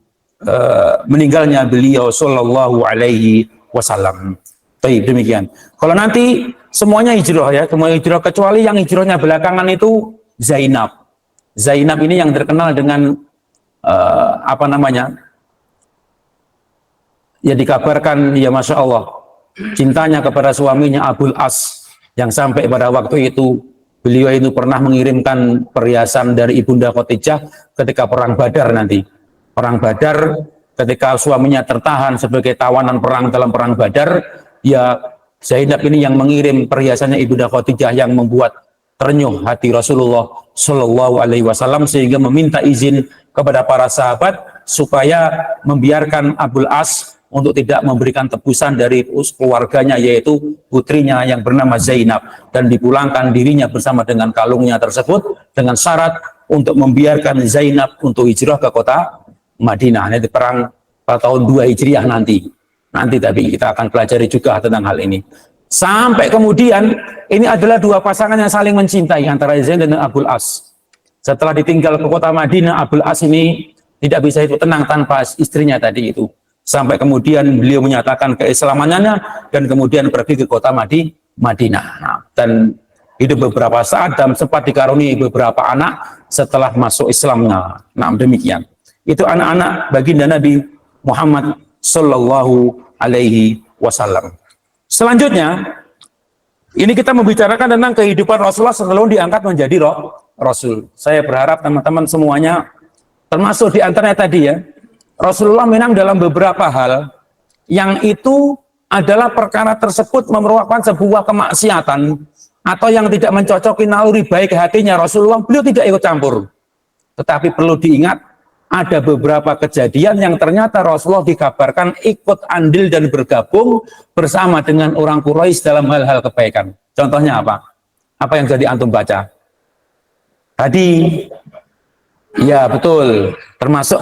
meninggalnya beliau Shallallahu Alaihi Wasallam. Baik, demikian. Kalau nanti semuanya hijrah ya, semua hijrah kecuali yang hijrahnya belakangan itu Zainab. Zainab ini yang terkenal dengan apa namanya? Ya dikabarkan ya Masya Allah cintanya kepada suaminya Abul As yang sampai pada waktu itu beliau itu pernah mengirimkan perhiasan dari Ibunda Khadijah ketika perang Badar nanti. Perang Badar ketika suaminya tertahan sebagai tawanan perang dalam perang Badar, ya Zainab ini yang mengirim perhiasannya Ibunda Khadijah yang membuat ternyuh hati Rasulullah Shallallahu Alaihi Wasallam sehingga meminta izin kepada para sahabat supaya membiarkan Abul As untuk tidak memberikan tebusan dari keluarganya yaitu putrinya yang bernama Zainab dan dipulangkan dirinya bersama dengan kalungnya tersebut dengan syarat untuk membiarkan Zainab untuk hijrah ke kota Madinah. Nanti perang pada tahun 2 Hijriah nanti tapi kita akan pelajari juga tentang hal ini. Sampai kemudian ini adalah dua pasangan yang saling mencintai antara Zainab dan Abul As. Setelah ditinggal ke kota Madinah, Abul As ini tidak bisa hidup tenang tanpa istrinya tadi itu. Sampai kemudian beliau menyatakan keislamannya dan kemudian pergi ke kota Madinah. Nah, dan hidup beberapa saat dan sempat dikaruniai beberapa anak setelah masuk Islamnya. Nah, demikian. Itu anak-anak baginda Nabi Muhammad Sallallahu Alaihi Wasallam. Selanjutnya, ini kita membicarakan tentang kehidupan Rasulullah sebelum diangkat menjadi Rasul. Saya berharap teman-teman semuanya, termasuk di antaranya tadi ya, Rasulullah menang dalam beberapa hal yang itu adalah perkara tersebut merupakan sebuah kemaksiatan atau yang tidak mencocoki naluri baik hatinya Rasulullah, beliau tidak ikut campur. Tetapi perlu diingat, ada beberapa kejadian yang ternyata Rasulullah dikabarkan ikut andil dan bergabung bersama dengan orang Quraisy dalam hal-hal kebaikan. Contohnya apa? Apa yang jadi antum baca? Tadi, ya betul, termasuk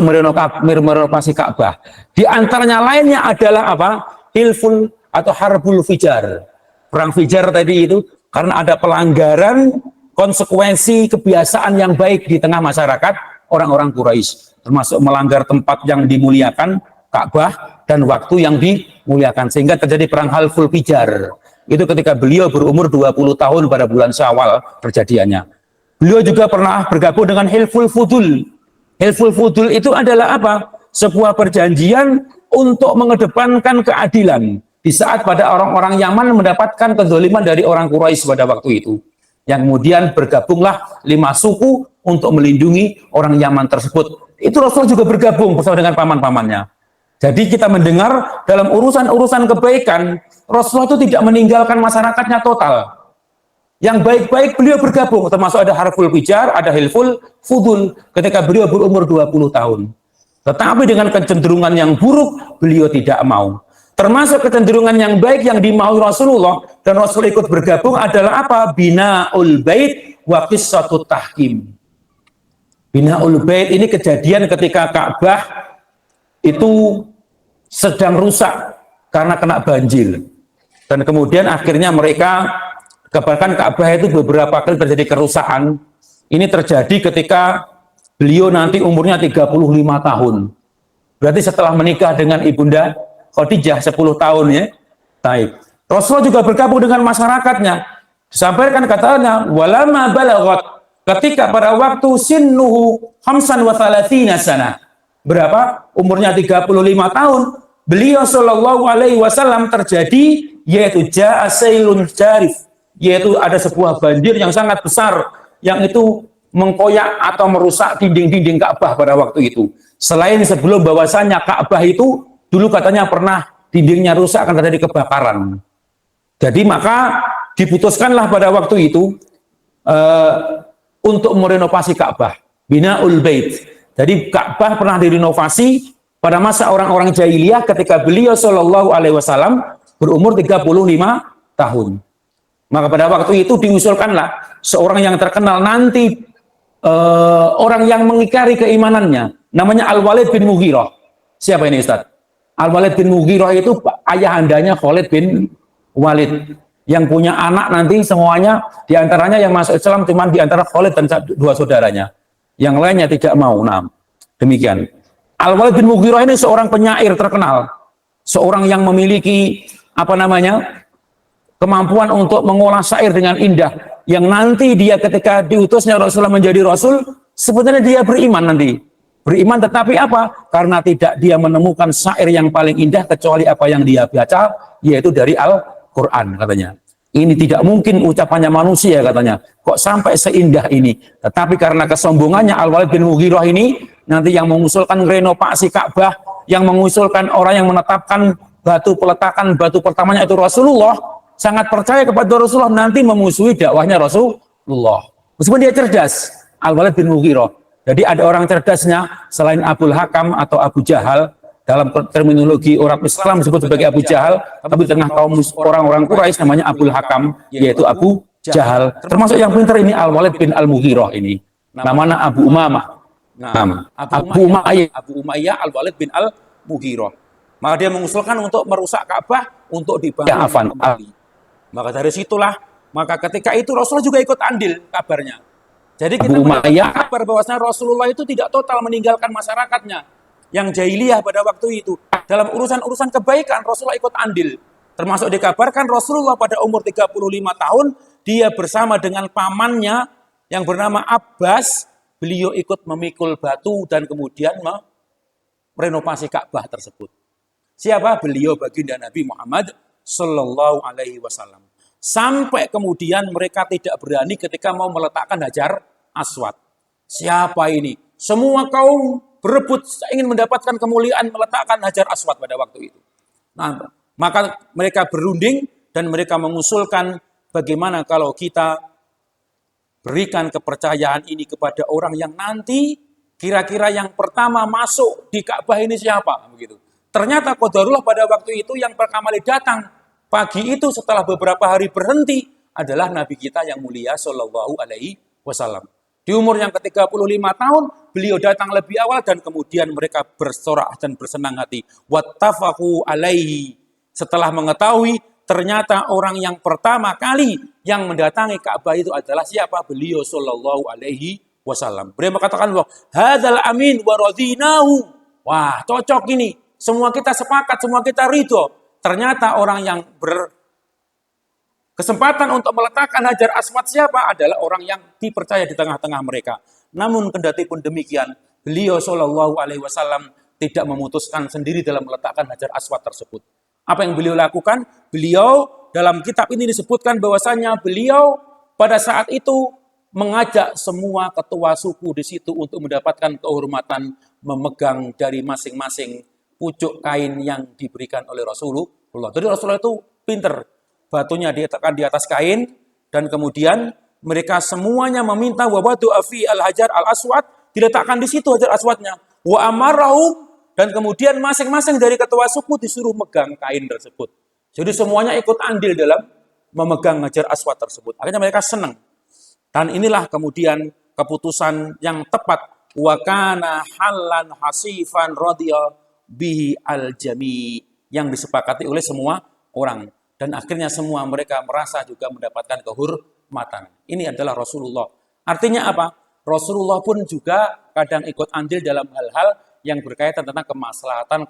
merenovasi Ka'bah. Di antaranya lainnya adalah apa? Hilful atau harbul fijar. Perang fijar tadi itu karena ada pelanggaran konsekuensi kebiasaan yang baik di tengah masyarakat orang-orang Quraisy. Termasuk melanggar tempat yang dimuliakan, Ka'bah, dan waktu yang dimuliakan. Sehingga terjadi perang Halful Fijar. Itu ketika beliau berumur 20 tahun pada bulan Syawal kejadiannya. Beliau juga pernah bergabung dengan Hilful Fudul. Hilful Fudul itu adalah apa? Sebuah perjanjian untuk mengedepankan keadilan. Di saat pada orang-orang Yaman mendapatkan kezaliman dari orang Quraisy pada waktu itu. Yang kemudian bergabunglah 5 suku untuk melindungi orang Yaman tersebut. Itu Rasulullah juga bergabung bersama dengan paman-pamannya. Jadi kita mendengar dalam urusan-urusan kebaikan, Rasulullah itu tidak meninggalkan masyarakatnya total. Yang baik-baik beliau bergabung, termasuk ada Harful Fijar, ada Hilful Fudul, ketika beliau berumur 20 tahun. Tetapi dengan kecenderungan yang buruk, beliau tidak mau. Termasuk kecenderungan yang baik yang dimaui Rasulullah, dan Rasul ikut bergabung adalah apa? Bina'ul bait wa qissatut tahkim. Bina'ul bait ini kejadian ketika Ka'bah itu sedang rusak karena kena banjir. Dan kemudian akhirnya mereka kabarkan Ka'bah itu beberapa kali terjadi kerusakan. Ini terjadi ketika beliau nanti umurnya 35 tahun. Berarti setelah menikah dengan Ibunda Khadijah 10 tahun ya. Baik. Rasulullah juga bergabung dengan masyarakatnya. Disampaikan katanya, walama balaghat, ketika pada waktu sinnuhu khamsan wa thalathina sana. Berapa? Umurnya 35 tahun. Beliau sallallahu alaihi wasallam terjadi yaitu ja'a sailun jarif, yaitu ada sebuah banjir yang sangat besar yang itu mengkoyak atau merusak dinding-dinding Ka'bah pada waktu itu. Selain sebelum bahwasanya Ka'bah itu dulu katanya pernah dindingnya rusak akan terjadi kebakaran. Jadi maka diputuskanlah pada waktu itu untuk merenovasi Ka'bah, bina'ul bait. Jadi Ka'bah pernah direnovasi pada masa orang-orang jahiliyah ketika beliau Shallallahu Alaihi Wasallam berumur 35 tahun. Maka pada waktu itu diusulkanlah seorang yang terkenal nanti orang yang mengingkari keimanannya, namanya Al-Walid bin Mughirah. Siapa ini Ustaz? Al-Walid bin Mughirah itu ayahandanya Khalid bin Walid, yang punya anak nanti semuanya diantaranya yang masuk Islam cuma diantara Khalid dan 2 saudaranya, yang lainnya tidak mau. Nah, demikian. Al-Walid bin Mughirah ini seorang penyair terkenal, seorang yang memiliki apa namanya, kemampuan untuk mengolah syair dengan indah, yang nanti dia ketika diutusnya Rasulullah menjadi Rasul, sebenarnya dia beriman nanti. Beriman tetapi apa? Karena tidak dia menemukan syair yang paling indah kecuali apa yang dia baca, yaitu dari Al-Quran katanya. Ini tidak mungkin ucapannya manusia katanya. Kok sampai seindah ini? Tetapi karena kesombongannya Al-Walid bin Mughirah ini, nanti yang mengusulkan renovasi Ka'bah, yang mengusulkan orang yang menetapkan peletakan batu pertamanya itu Rasulullah, sangat percaya kepada Rasulullah, nanti memusuhi dakwahnya Rasulullah. Meskipun dia cerdas, Al-Walid bin Mughirah. Jadi ada orang cerdasnya selain Abul Hakam atau Abu Jahal, dalam terminologi orang Islam disebut sebagai Abu Jahal, tapi di tengah kaum orang-orang Quraisy namanya Abul Hakam, yaitu Abu Jahal. Termasuk yang pintar ini Al-Walid bin Al-Mughirah ini. Namanya Abu Umamah. Abu Umayyah Al-Walid bin Al-Mughirah. Maka dia mengusulkan untuk merusak Ka'bah untuk dibangun kembali. Maka dari situlah, maka ketika itu Rasulullah juga ikut andil kabarnya. Jadi kita mendapat kabar bahwasanya Rasulullah itu tidak total meninggalkan masyarakatnya yang jahiliyah pada waktu itu. Dalam urusan-urusan kebaikan Rasulullah ikut andil. Termasuk dikabarkan Rasulullah pada umur 35 tahun, dia bersama dengan pamannya yang bernama Abbas, beliau ikut memikul batu dan kemudian merenovasi Ka'bah tersebut. Siapa? Beliau baginda Nabi Muhammad Sallallahu Alaihi Wasallam. Sampai kemudian mereka tidak berani ketika mau meletakkan Hajar Aswad. Siapa ini? Semua kaum berebut ingin mendapatkan kemuliaan meletakkan Hajar Aswad pada waktu itu. Nah, maka mereka berunding dan mereka mengusulkan bagaimana kalau kita berikan kepercayaan ini kepada orang yang nanti kira-kira yang pertama masuk di Ka'bah ini siapa? Begitu. Ternyata qadarullah pada waktu itu yang pertama kali datang pagi itu setelah beberapa hari berhenti adalah Nabi kita yang mulia Shallallahu Alaihi Wasallam. Di umur yang ke-35 tahun, beliau datang lebih awal dan kemudian mereka bersorak dan bersenang hati. Wattafaqu alaihi. Setelah mengetahui ternyata orang yang pertama kali yang mendatangi Ka'bah itu adalah siapa? Beliau Shallallahu Alaihi Wasallam. Beliau mengatakan, hadzal amin wa radinahu. Wah, cocok ini. Semua kita sepakat, semua kita ridho. Ternyata orang yang berkesempatan untuk meletakkan Hajar Aswad siapa? Adalah orang yang dipercaya di tengah-tengah mereka. Namun kendati pun demikian, beliau Shallallahu Alaihi Wasallam tidak memutuskan sendiri dalam meletakkan Hajar Aswad tersebut. Apa yang beliau lakukan? Beliau dalam kitab ini disebutkan bahwasanya beliau pada saat itu mengajak semua ketua suku di situ untuk mendapatkan kehormatan memegang dari masing-masing pucuk kain yang diberikan oleh Rasulullah. Jadi Rasulullah itu pinter. Batunya diletakkan di atas kain dan kemudian mereka semuanya meminta wabadu afi al-hajar al-aswad, diletakkan di situ hajar aswadnya. Wa amarahum, dan kemudian masing-masing dari ketua suku disuruh megang kain tersebut. Jadi semuanya ikut andil dalam memegang hajar aswad tersebut. Akhirnya mereka senang. Dan inilah kemudian keputusan yang tepat. Wa kana halan hasifan radiyallahu bihi al-jami, yang disepakati oleh semua orang, dan akhirnya semua mereka merasa juga mendapatkan kehormatan. Ini adalah Rasulullah. Artinya apa? Rasulullah pun juga kadang ikut andil dalam hal-hal yang berkaitan tentang kemaslahatan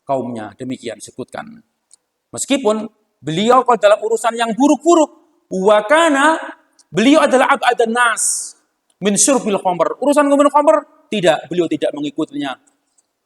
kaumnya. Demikian disebutkan. Meskipun beliau kalau dalam urusan yang buruk-buruk, wakana beliau adalah ab'adan nas min syurbil khamr. Urusan minum khamr tidak, beliau tidak mengikutinya.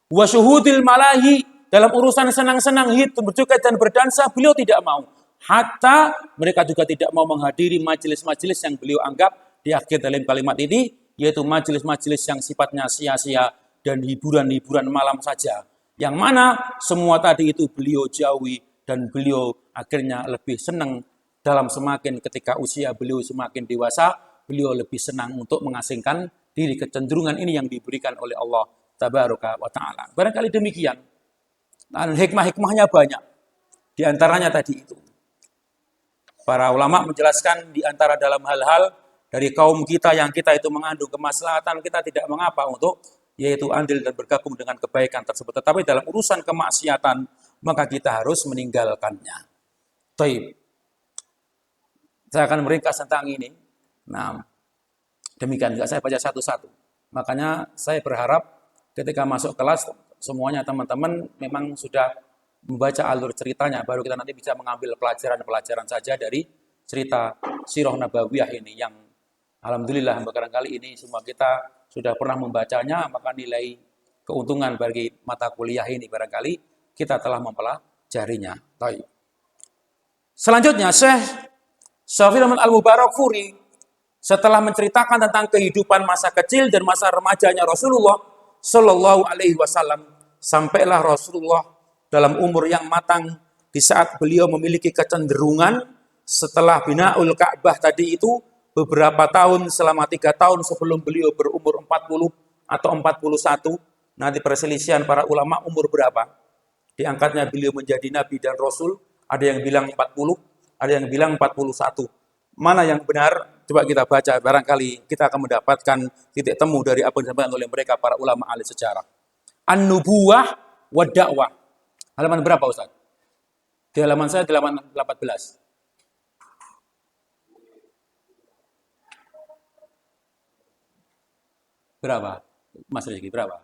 Wa syuhudil malahi, dalam urusan senang-senang hid, berjoget dan berdansa, beliau tidak mau. Hatta mereka juga tidak mau menghadiri majelis-majelis yang beliau anggap di akhir dalam kalimat ini, yaitu majelis-majelis yang sifatnya sia-sia dan hiburan-hiburan malam saja. Yang mana semua tadi itu beliau jauhi dan beliau akhirnya lebih senang dalam semakin ketika usia beliau semakin dewasa, beliau lebih senang untuk mengasingkan diri. Kecenderungan ini yang diberikan oleh Allah Tabaraka wa ta'ala. Barangkali demikian. Dan hikmah-hikmahnya banyak. Di antaranya tadi itu. Para ulama menjelaskan di antara dalam hal-hal dari kaum kita yang kita itu mengandung kemaslahatan, kita tidak mengapa untuk yaitu andil dan bergabung dengan kebaikan tersebut. Tetapi dalam urusan kemaksiatan, maka kita harus meninggalkannya. Baik. Saya akan meringkas tentang ini. Nah, demikian. Enggak saya baca satu-satu. Makanya saya berharap ketika masuk kelas, semuanya teman-teman memang sudah membaca alur ceritanya, baru kita nanti bisa mengambil pelajaran-pelajaran saja dari cerita Sirah Nabawiyah ini yang alhamdulillah barangkali ini semua kita sudah pernah membacanya, maka nilai keuntungan bagi mata kuliah ini barangkali kita telah mempelajarinya. Baik. Selanjutnya Syekh Syafii Al-Mubarakfuri setelah menceritakan tentang kehidupan masa kecil dan masa remajanya Rasulullah Shallallahu Alaihi Wasallam, sampailah Rasulullah dalam umur yang matang di saat beliau memiliki kecenderungan setelah binaul Ka'bah tadi itu beberapa tahun, selama 3 tahun sebelum beliau berumur 40 atau 41, nanti perselisihan para ulama umur berapa diangkatnya beliau menjadi nabi dan rasul, ada yang bilang 40, ada yang bilang 41. Mana yang benar? Coba kita baca, barangkali kita akan mendapatkan titik temu dari apa yang disampaikan oleh mereka para ulama ahli sejarah. An-nubuwah wa da'wah. Halaman berapa Ustaz? Di halaman saya di halaman 18. Berapa? Mas Rizky, berapa?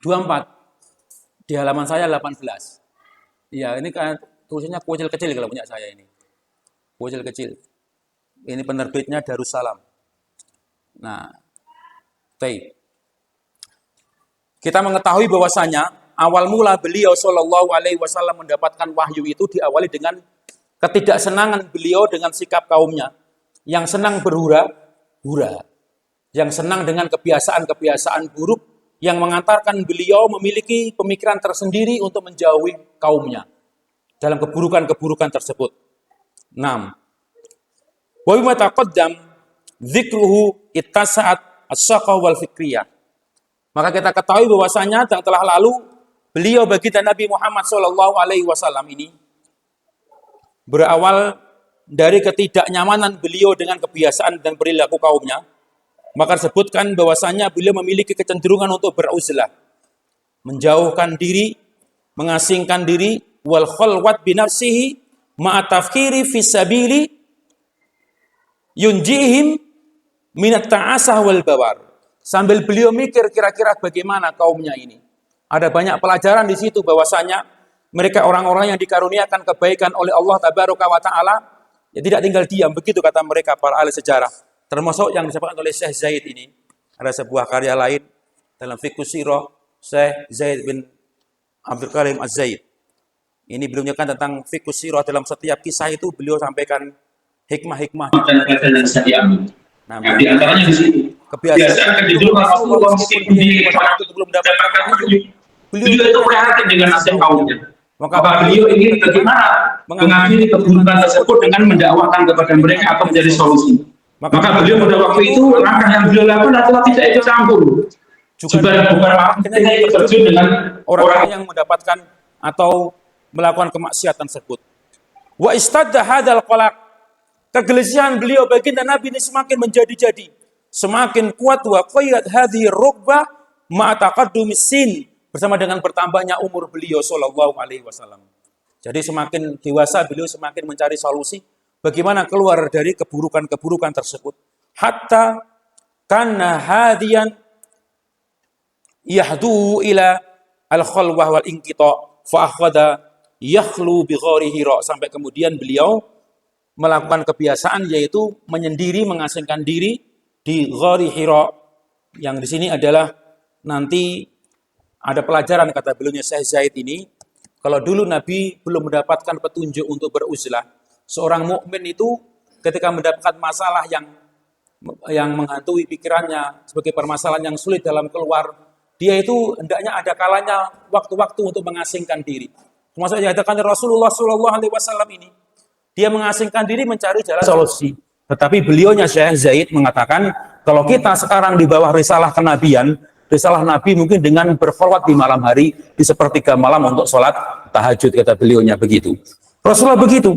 24. Di halaman saya 18. Iya, ini kan tulisannya kucil kecil kalau punya saya ini. Kucil kecil. Ini penerbitnya Darussalam. Nah, baik. Kita mengetahui bahwasanya awal mula beliau Shallallahu Alaihi Wasallam mendapatkan wahyu itu diawali dengan ketidaksenangan beliau dengan sikap kaumnya yang senang berhura-hura, yang senang dengan kebiasaan-kebiasaan buruk yang mengantarkan beliau memiliki pemikiran tersendiri untuk menjauhi kaumnya dalam keburukan-keburukan tersebut. 6. Wa bima taqaddam dzikruhu ittasa'at as-saqah wal fikriyah. Maka kita ketahui bahwasanya yang telah lalu beliau baginda Nabi Muhammad sallallahu alaihi wasallam ini berawal dari ketidaknyamanan beliau dengan kebiasaan dan perilaku kaumnya. Maka disebutkan bahwasanya beliau memiliki kecenderungan untuk beruzlah, menjauhkan diri, mengasingkan diri, wal khalwat bi nafsihi ma'a tafkiri fi sabili yunjihim minat ta'asah wal bawar. Sambil beliau mikir kira-kira bagaimana kaumnya ini. Ada banyak pelajaran di situ bahwasanya mereka orang-orang yang dikaruniakan kebaikan oleh Allah Tabaraka wa Ta'ala, ya tidak tinggal diam, begitu kata mereka para ahli sejarah. Termasuk yang disebutkan oleh Syekh Zaid ini. Ada sebuah karya lain dalam Fiqh Sirah, Syekh Zaid bin Abdul Karim Az-Zaid. Ini beliau menyebutkan tentang Fiqh Sirah, dalam setiap kisah itu beliau sampaikan hikmah-hikmah. Dan bisa diambil. Nah, di antaranya di sini. Kebiasaan kecenderungan Rasulullah meskipun di waktu itu belum mendapatkan wahyu, beliau itu prihatin dengan nasib kaumnya. Maka beliau ingin bagaimana mengakhiri keburukan tersebut dengan mendakwakan kepada mereka atau menjadi solusi. Maka beliau pada waktu itu langkah yang beliau lakukan adalah tidak ikut campur. Juga bukan artinya terjun dengan orang yang mendapatkan atau melakukan kemaksiatan tersebut. Wa istadda hadzal qalaq. Kegelisahan beliau baginda Nabi ini semakin menjadi-jadi, semakin kuat. Wa qayyad hadhihi rukbah ma'a taqaddumis sin, bersama dengan bertambahnya umur beliau sallallahu alaihi wasallam. Jadi semakin dewasa beliau semakin mencari solusi bagaimana keluar dari keburukan-keburukan tersebut. Hatta kana hadiyan yahdu ila al-khalwah wal inqita fa akhadha yakhlu bi ghari Hira, sampai kemudian beliau melakukan kebiasaan yaitu menyendiri, mengasingkan diri di ghari Hira. Yang di sini adalah nanti ada pelajaran kata beliaunya Syekh Zaid ini. Kalau dulu Nabi belum mendapatkan petunjuk untuk beruzlah, seorang mukmin itu ketika mendapatkan masalah yang menghantui pikirannya sebagai permasalahan yang sulit dalam keluar, dia itu hendaknya ada kalanya waktu-waktu untuk mengasingkan diri. Termasuk yang dikatakan Rasulullah Shallallahu Alaihi Wasallam ini, dia mengasingkan diri mencari jalan solusi. Tetapi beliaunya Syekh Zaid mengatakan, kalau kita sekarang di bawah risalah kenabian, risalah Nabi mungkin dengan berkholwat di malam hari, di sepertiga malam untuk sholat tahajud, kata beliaunya begitu. Rasulullah begitu.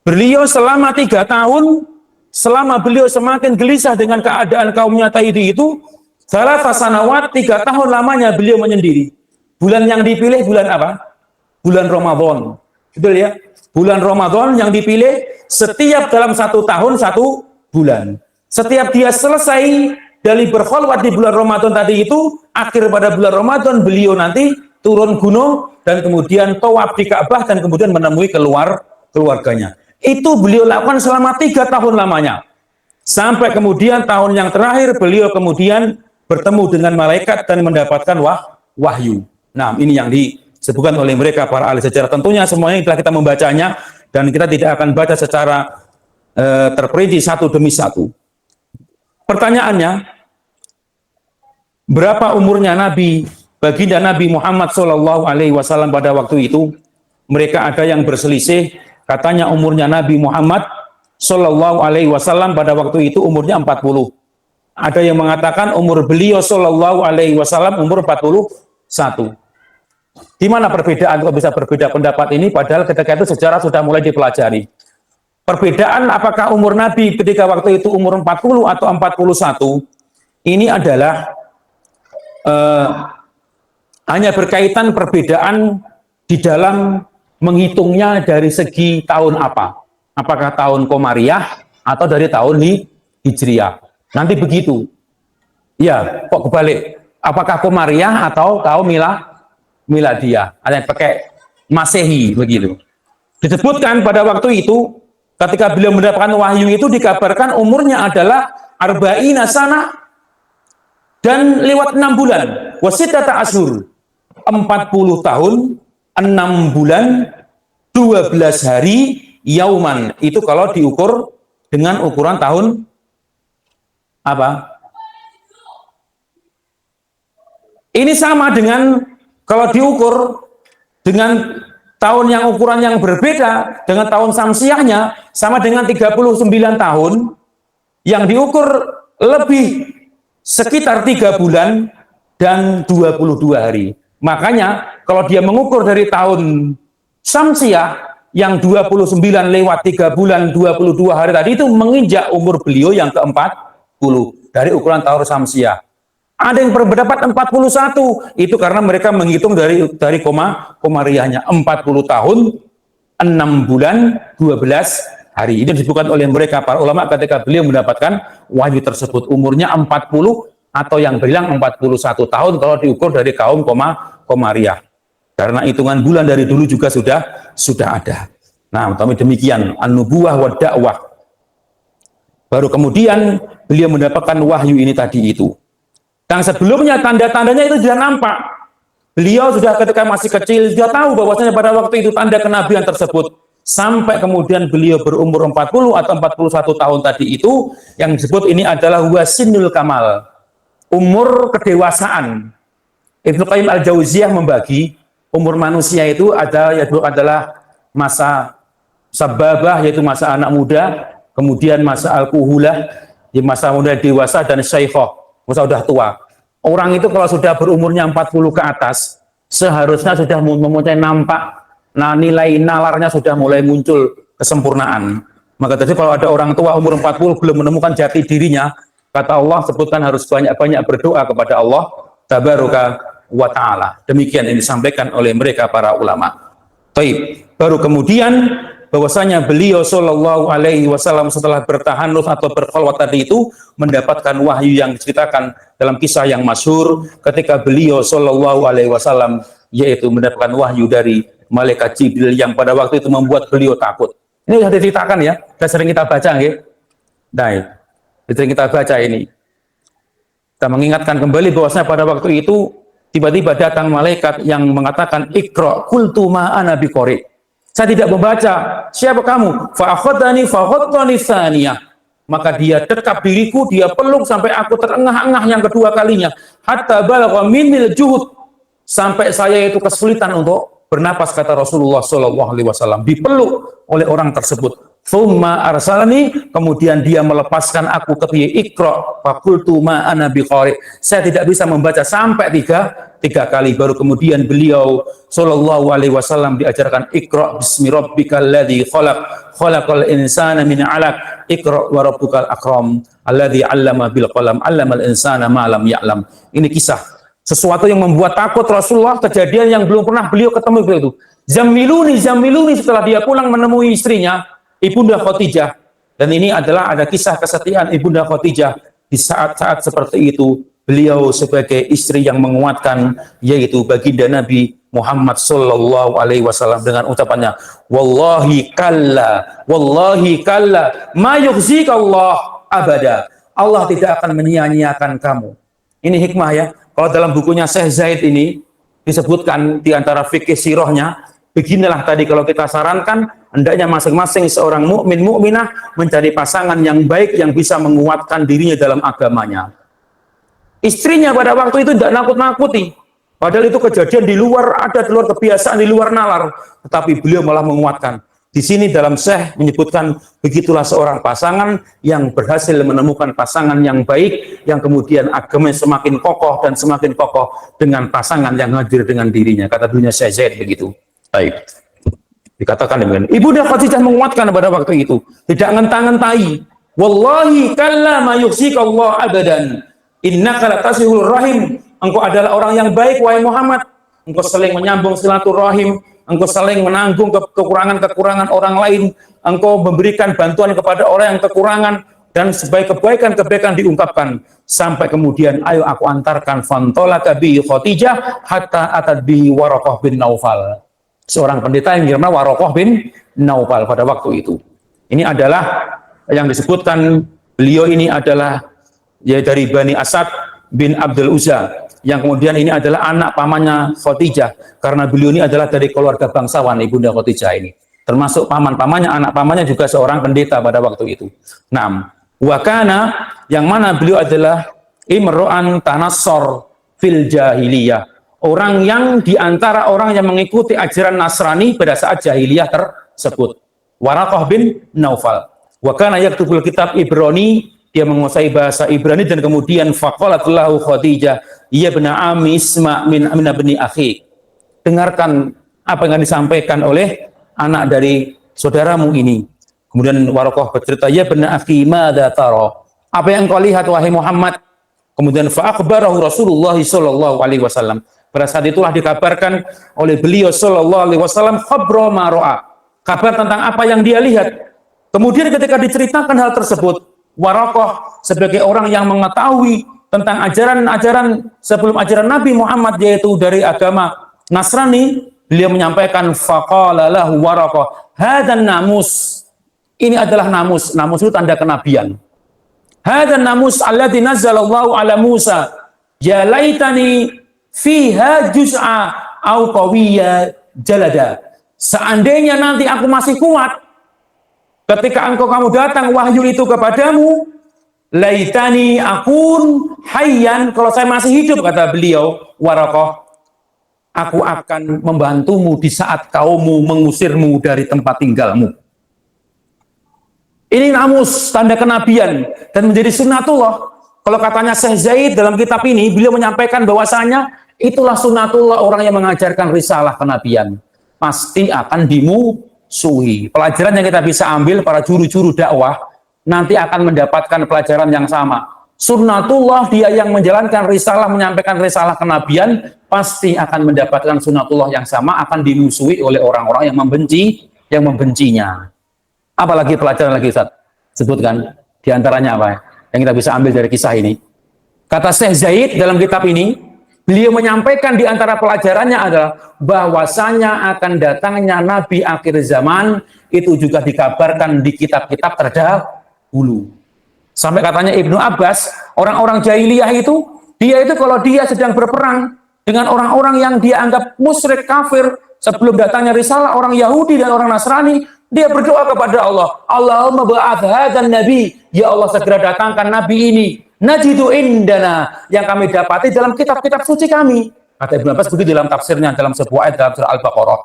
Beliau selama 3 tahun, selama beliau semakin gelisah dengan keadaan kaumnya tadi itu, salah sanawat 3 tahun lamanya beliau menyendiri. Bulan yang dipilih bulan apa? Bulan Ramadan. Betul ya? Bulan Ramadan yang dipilih setiap dalam 1 tahun 1 bulan. Setiap dia selesai dari berkholwat di bulan Ramadan tadi itu, akhir pada bulan Ramadan beliau nanti turun gunung dan kemudian tawaf di Ka'bah dan kemudian menemui keluarganya. Itu beliau lakukan selama 3 tahun lamanya. Sampai kemudian tahun yang terakhir beliau kemudian bertemu dengan malaikat dan mendapatkan wahyu. Nah, ini yang disebutkan oleh mereka para ahli sejarah. Tentunya semuanya telah kita membacanya dan kita tidak akan baca secara terperinci satu demi satu. Pertanyaannya, berapa umurnya baginda Nabi Muhammad SAW pada waktu itu? Mereka ada yang berselisih, katanya umurnya Nabi Muhammad SAW pada waktu itu umurnya 40. Ada yang mengatakan umur beliau SAW umur 41. Di mana perbedaan kok bisa berbeda pendapat ini? Padahal ketika itu sejarah sudah mulai dipelajari. Perbedaan apakah umur Nabi ketika waktu itu umur 40 atau 41 ini adalah hanya berkaitan perbedaan di dalam menghitungnya dari segi tahun apa. Apakah tahun Komariah atau dari tahun Hijriah. Nanti begitu. Ya, kok kebalik. Apakah Komariah atau tahun Miladiyah. Ada yang pakai Masehi begitu. Disebutkan pada waktu itu ketika beliau mendapatkan wahyu itu dikabarkan umurnya adalah arba'ina sana dan lewat 6 bulan. Wasittata ashur. 40 tahun, 6 bulan, 12 hari, yauman. Itu kalau diukur dengan ukuran tahun apa? Ini sama dengan kalau diukur dengan tahun yang ukuran yang berbeda dengan tahun Samsiahnya sama dengan 39 tahun yang diukur lebih sekitar 3 bulan dan 22 hari. Makanya kalau dia mengukur dari tahun Samsiah yang 29 lewat 3 bulan 22 hari tadi itu menginjak umur beliau yang ke-40 dari ukuran tahun Samsiah. Ada yang berpendapat 41, itu karena mereka menghitung dari komariahnya 40 tahun, 6 bulan, 12 hari. Itu disebutkan oleh mereka para ulama ketika beliau mendapatkan wahyu tersebut. Umurnya 40 atau yang bilang 41 tahun kalau diukur dari kaum komariah. Karena hitungan bulan dari dulu juga sudah ada. Nah, tapi demikian an-nubuwah wa dakwah. Baru kemudian beliau mendapatkan wahyu ini tadi itu. Dan sebelumnya tanda-tandanya itu sudah nampak. Beliau sudah ketika masih kecil sudah tahu bahwasanya pada waktu itu tanda kenabian tersebut. Sampai kemudian beliau berumur 40 atau 41 tahun tadi itu yang disebut ini adalah wasinul kamal. Umur kedewasaan. Ibnu Qayyim al-Jauziyah membagi umur manusia itu adalah masa sababah yaitu masa anak muda, kemudian masa al-kuhulah, masa muda dewasa dan syaikhah. Sudah tua. Orang itu kalau sudah berumurnya 40 ke atas, seharusnya sudah memulai nampak, nah nilai nalarnya sudah mulai muncul kesempurnaan. Maka tadi kalau ada orang tua umur 40 belum menemukan jati dirinya, kata Allah sebutkan harus banyak-banyak berdoa kepada Allah tabaraka wa ta'ala. Demikian yang disampaikan oleh mereka para ulama. Baik, baru kemudian bahwasanya beliau Shallallahu Alaihi Wasallam setelah bertahanus atau berkholwat tadi itu mendapatkan wahyu yang diceritakan dalam kisah yang masyhur ketika beliau Shallallahu Alaihi Wasallam yaitu mendapatkan wahyu dari malaikat Jibril yang pada waktu itu membuat beliau takut. Ini sudah diceritakan ya, sudah sering kita baca ya. Baik, sering kita baca ini. Kita mengingatkan kembali bahwasanya pada waktu itu tiba-tiba datang malaikat yang mengatakan Iqra qultu ma ana biqari. Saya tidak membaca. Siapa kamu? Fa'akhadani fa'akhadani tsaniyah. Maka dia dekap diriku, dia peluk sampai aku terengah-engah yang kedua kalinya. Hatta balagha minil juhud. Sampai saya itu kesulitan untuk bernapas, kata Rasulullah SAW. Dipeluk oleh orang tersebut. Tsumma arsalani, kemudian dia melepaskan aku ke dia. Iqra faqultu ma ana biqari. Saya tidak bisa membaca sampai tiga kali. Baru kemudian beliau Shallallahu Alaihi Wasallam diajarkan Iqra bismi rabbikal ladzi khalaq khalaqal insana min 'alaq Iqra wa rabbukal akram alladzi 'allama bil qalam 'allamal insana ma lam ya'lam. Ini kisah sesuatu yang membuat takut Rasulullah, kejadian yang belum pernah beliau ketemu itu. Zamiluni setelah dia pulang menemui istrinya Ibunda Khadijah, dan ini adalah ada kisah kesetiaan Ibunda Khadijah di saat-saat seperti itu beliau sebagai istri yang menguatkan, yaitu baginda Nabi Muhammad sallallahu alaihi wasallam dengan ucapannya, wallahi kalla ma yukhzika Allah abada. Allah tidak akan menyia-nyiakan kamu. Ini hikmah ya. Kalau dalam bukunya Syekh Zaid ini disebutkan di antara fikih sirahnya, beginilah tadi kalau kita sarankan, hendaknya masing-masing seorang mukmin mukminah mencari pasangan yang baik yang bisa menguatkan dirinya dalam agamanya. Istrinya pada waktu itu tidak nakut-nakuti. Padahal itu kejadian di luar adat, di luar kebiasaan, di luar nalar. Tetapi beliau malah menguatkan. Di sini dalam Syekh menyebutkan, begitulah seorang pasangan yang berhasil menemukan pasangan yang baik, yang kemudian agamanya semakin kokoh dan semakin kokoh dengan pasangan yang hadir dengan dirinya. Kata dunia Syekh Zaid begitu. Baik. Dikatakan demikian. Ibunda Khadijah menguatkan pada waktu itu. Tidak ngentang-ngentai. Wallahi kalla ma yukhzika Allah abadan. Innaka latasihul rahim. Engkau adalah orang yang baik, wahai Muhammad. Engkau saling menyambung silaturahim. Engkau saling menanggung kekurangan-kekurangan orang lain. Engkau memberikan bantuan kepada orang yang kekurangan. Dan sebaik kebaikan-kebaikan diungkapkan. Sampai kemudian, ayo aku antarkan fantolaka bi Khadijah hatta atad bi Waraqah bin Naufal. Seorang pendeta yang bernama Waraqah bin Naufal pada waktu itu. Ini adalah yang disebutkan, beliau ini adalah ya dari Bani Asad bin Abdul Uzza, yang kemudian ini adalah anak pamannya Khadijah, karena beliau ini adalah dari keluarga bangsawan ibunda Khadijah ini, termasuk paman-pamannya, anak pamannya juga seorang pendeta pada waktu itu. Nah, wakana yang mana beliau adalah imro'an tanassor fil jahiliyah, orang yang diantara orang yang mengikuti ajaran Nasrani pada saat jahiliyah tersebut. Waraqah bin Naufal. Wakana yaktubul kitab Ibrani, dia menguasai bahasa Ibrani, dan kemudian faqalat lahu Khadijah ya ibna ammi isma min bani akhi. Dengarkan apa yang disampaikan oleh anak dari saudaramu ini. Kemudian Waraqah bercerita, ya ibna akhi madza tara? Apa yang kau lihat wahai Muhammad? Kemudian fa akhbarahu Rasulullah sallallahu alaihi wasallam. Pada saat itulah dikabarkan oleh beliau sallallahu alaihi wasallam khabra ma ra'a. Kabar tentang apa yang dia lihat. Kemudian ketika diceritakan hal tersebut, Waraqah sebagai orang yang mengetahui tentang ajaran-ajaran sebelum ajaran Nabi Muhammad, yaitu dari agama Nasrani, beliau menyampaikan faqala lahu Waraqah hadan namus. Ini adalah namus. Namus itu tanda kenabian. Hadan namus alladzi nazzalallahu ala Musa. Ya laitani fiha juz'a au qawiyya jalada. Seandainya nanti aku masih kuat ketika kamu datang wahyu itu kepadamu, laitani akun hayyan, kalau saya masih hidup, kata beliau Waraqah, aku akan membantumu di saat kaummu mengusirmu dari tempat tinggalmu. Ini namus, tanda kenabian, dan menjadi sunnatullah. Kalau katanya Syekh Zaid dalam kitab ini, beliau menyampaikan bahwasanya itulah sunnatullah orang yang mengajarkan risalah kenabian. Pasti akan dimusuhi. Pelajaran yang kita bisa ambil para juru-juru dakwah nanti akan mendapatkan pelajaran yang sama. Sunnatullah, dia yang menjalankan risalah, menyampaikan risalah kenabian, pasti akan mendapatkan sunnatullah yang sama, akan dimusuhi oleh orang-orang yang membencinya. Apalagi pelajaran lagi Ustaz? Sebutkan diantaranya apa yang kita bisa ambil dari kisah ini. Kata Syekh Zaid dalam kitab ini, beliau menyampaikan di antara pelajarannya adalah bahwasanya akan datangnya Nabi akhir zaman itu juga dikabarkan di kitab-kitab terdahulu. Sampai katanya Ibnu Abbas, orang-orang jahiliyah itu, dia itu kalau dia sedang berperang dengan orang-orang yang dia anggap musyrik kafir sebelum datangnya risalah, orang Yahudi dan orang Nasrani, dia berdoa kepada Allah, Allahumma ba'ath hadzal nabi, ya Allah segera datangkan nabi ini. Najidu indana, yang kami dapati dalam kitab-kitab suci kami. Kata Ibnu Abbas begitu dalam tafsirnya dalam sebuah ayat dalam surah Al-Baqarah.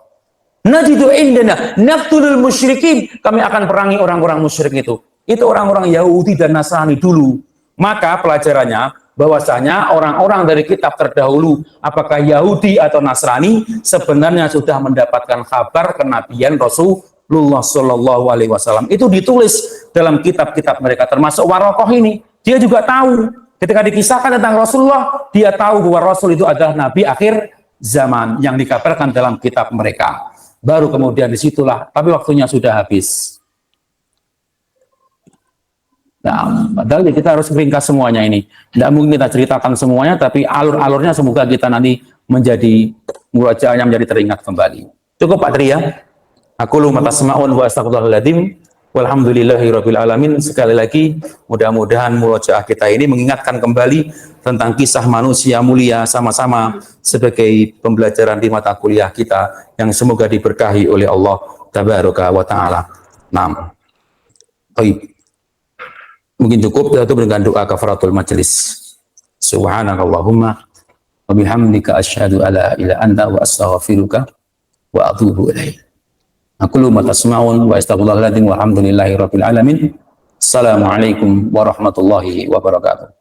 Najidu indana naqtulul musyrikin, kami akan perangi orang-orang musyrik itu. Itu orang-orang Yahudi dan Nasrani dulu. Maka pelajarannya bahwasanya orang-orang dari kitab terdahulu, apakah Yahudi atau Nasrani, sebenarnya sudah mendapatkan kabar kenabian Rasulullah Shallallahu Alaihi Wasallam. Itu ditulis dalam kitab-kitab mereka, termasuk Waraqah ini. Dia juga tahu, ketika dikisahkan tentang Rasulullah, dia tahu bahwa Rasul itu adalah Nabi akhir zaman yang dikabarkan dalam kitab mereka. Baru kemudian disitulah, tapi waktunya sudah habis. Nah, padahal kita harus ringkas semuanya ini. Tidak mungkin kita ceritakan semuanya, tapi alur-alurnya semoga kita nanti menjadi murojaah yang menjadi teringat kembali. Cukup Pak Tri ya. Aku lu mata sema'un wa astagfirullahaladzim. Walhamdulillahirabbil alamin. Sekali lagi, mudah-mudahan murojaah kita ini mengingatkan kembali tentang kisah manusia mulia sama-sama sebagai pembelajaran di mata kuliah kita yang semoga diberkahi oleh Allah Tabaraka wa Ta'ala. Naam. Baik. Mungkin cukup kita tutup dengan doa kafaratul majelis. Subhanakallahumma wa bihamdika asyhadu alla ilaha illa anta wa astaghfiruka wa atubu ilaik. Aku lu matasma'un wa astaghfirullahaladzim walhamdulillahi rabbil alamin. Assalamualaikum warahmatullahi wabarakatuh.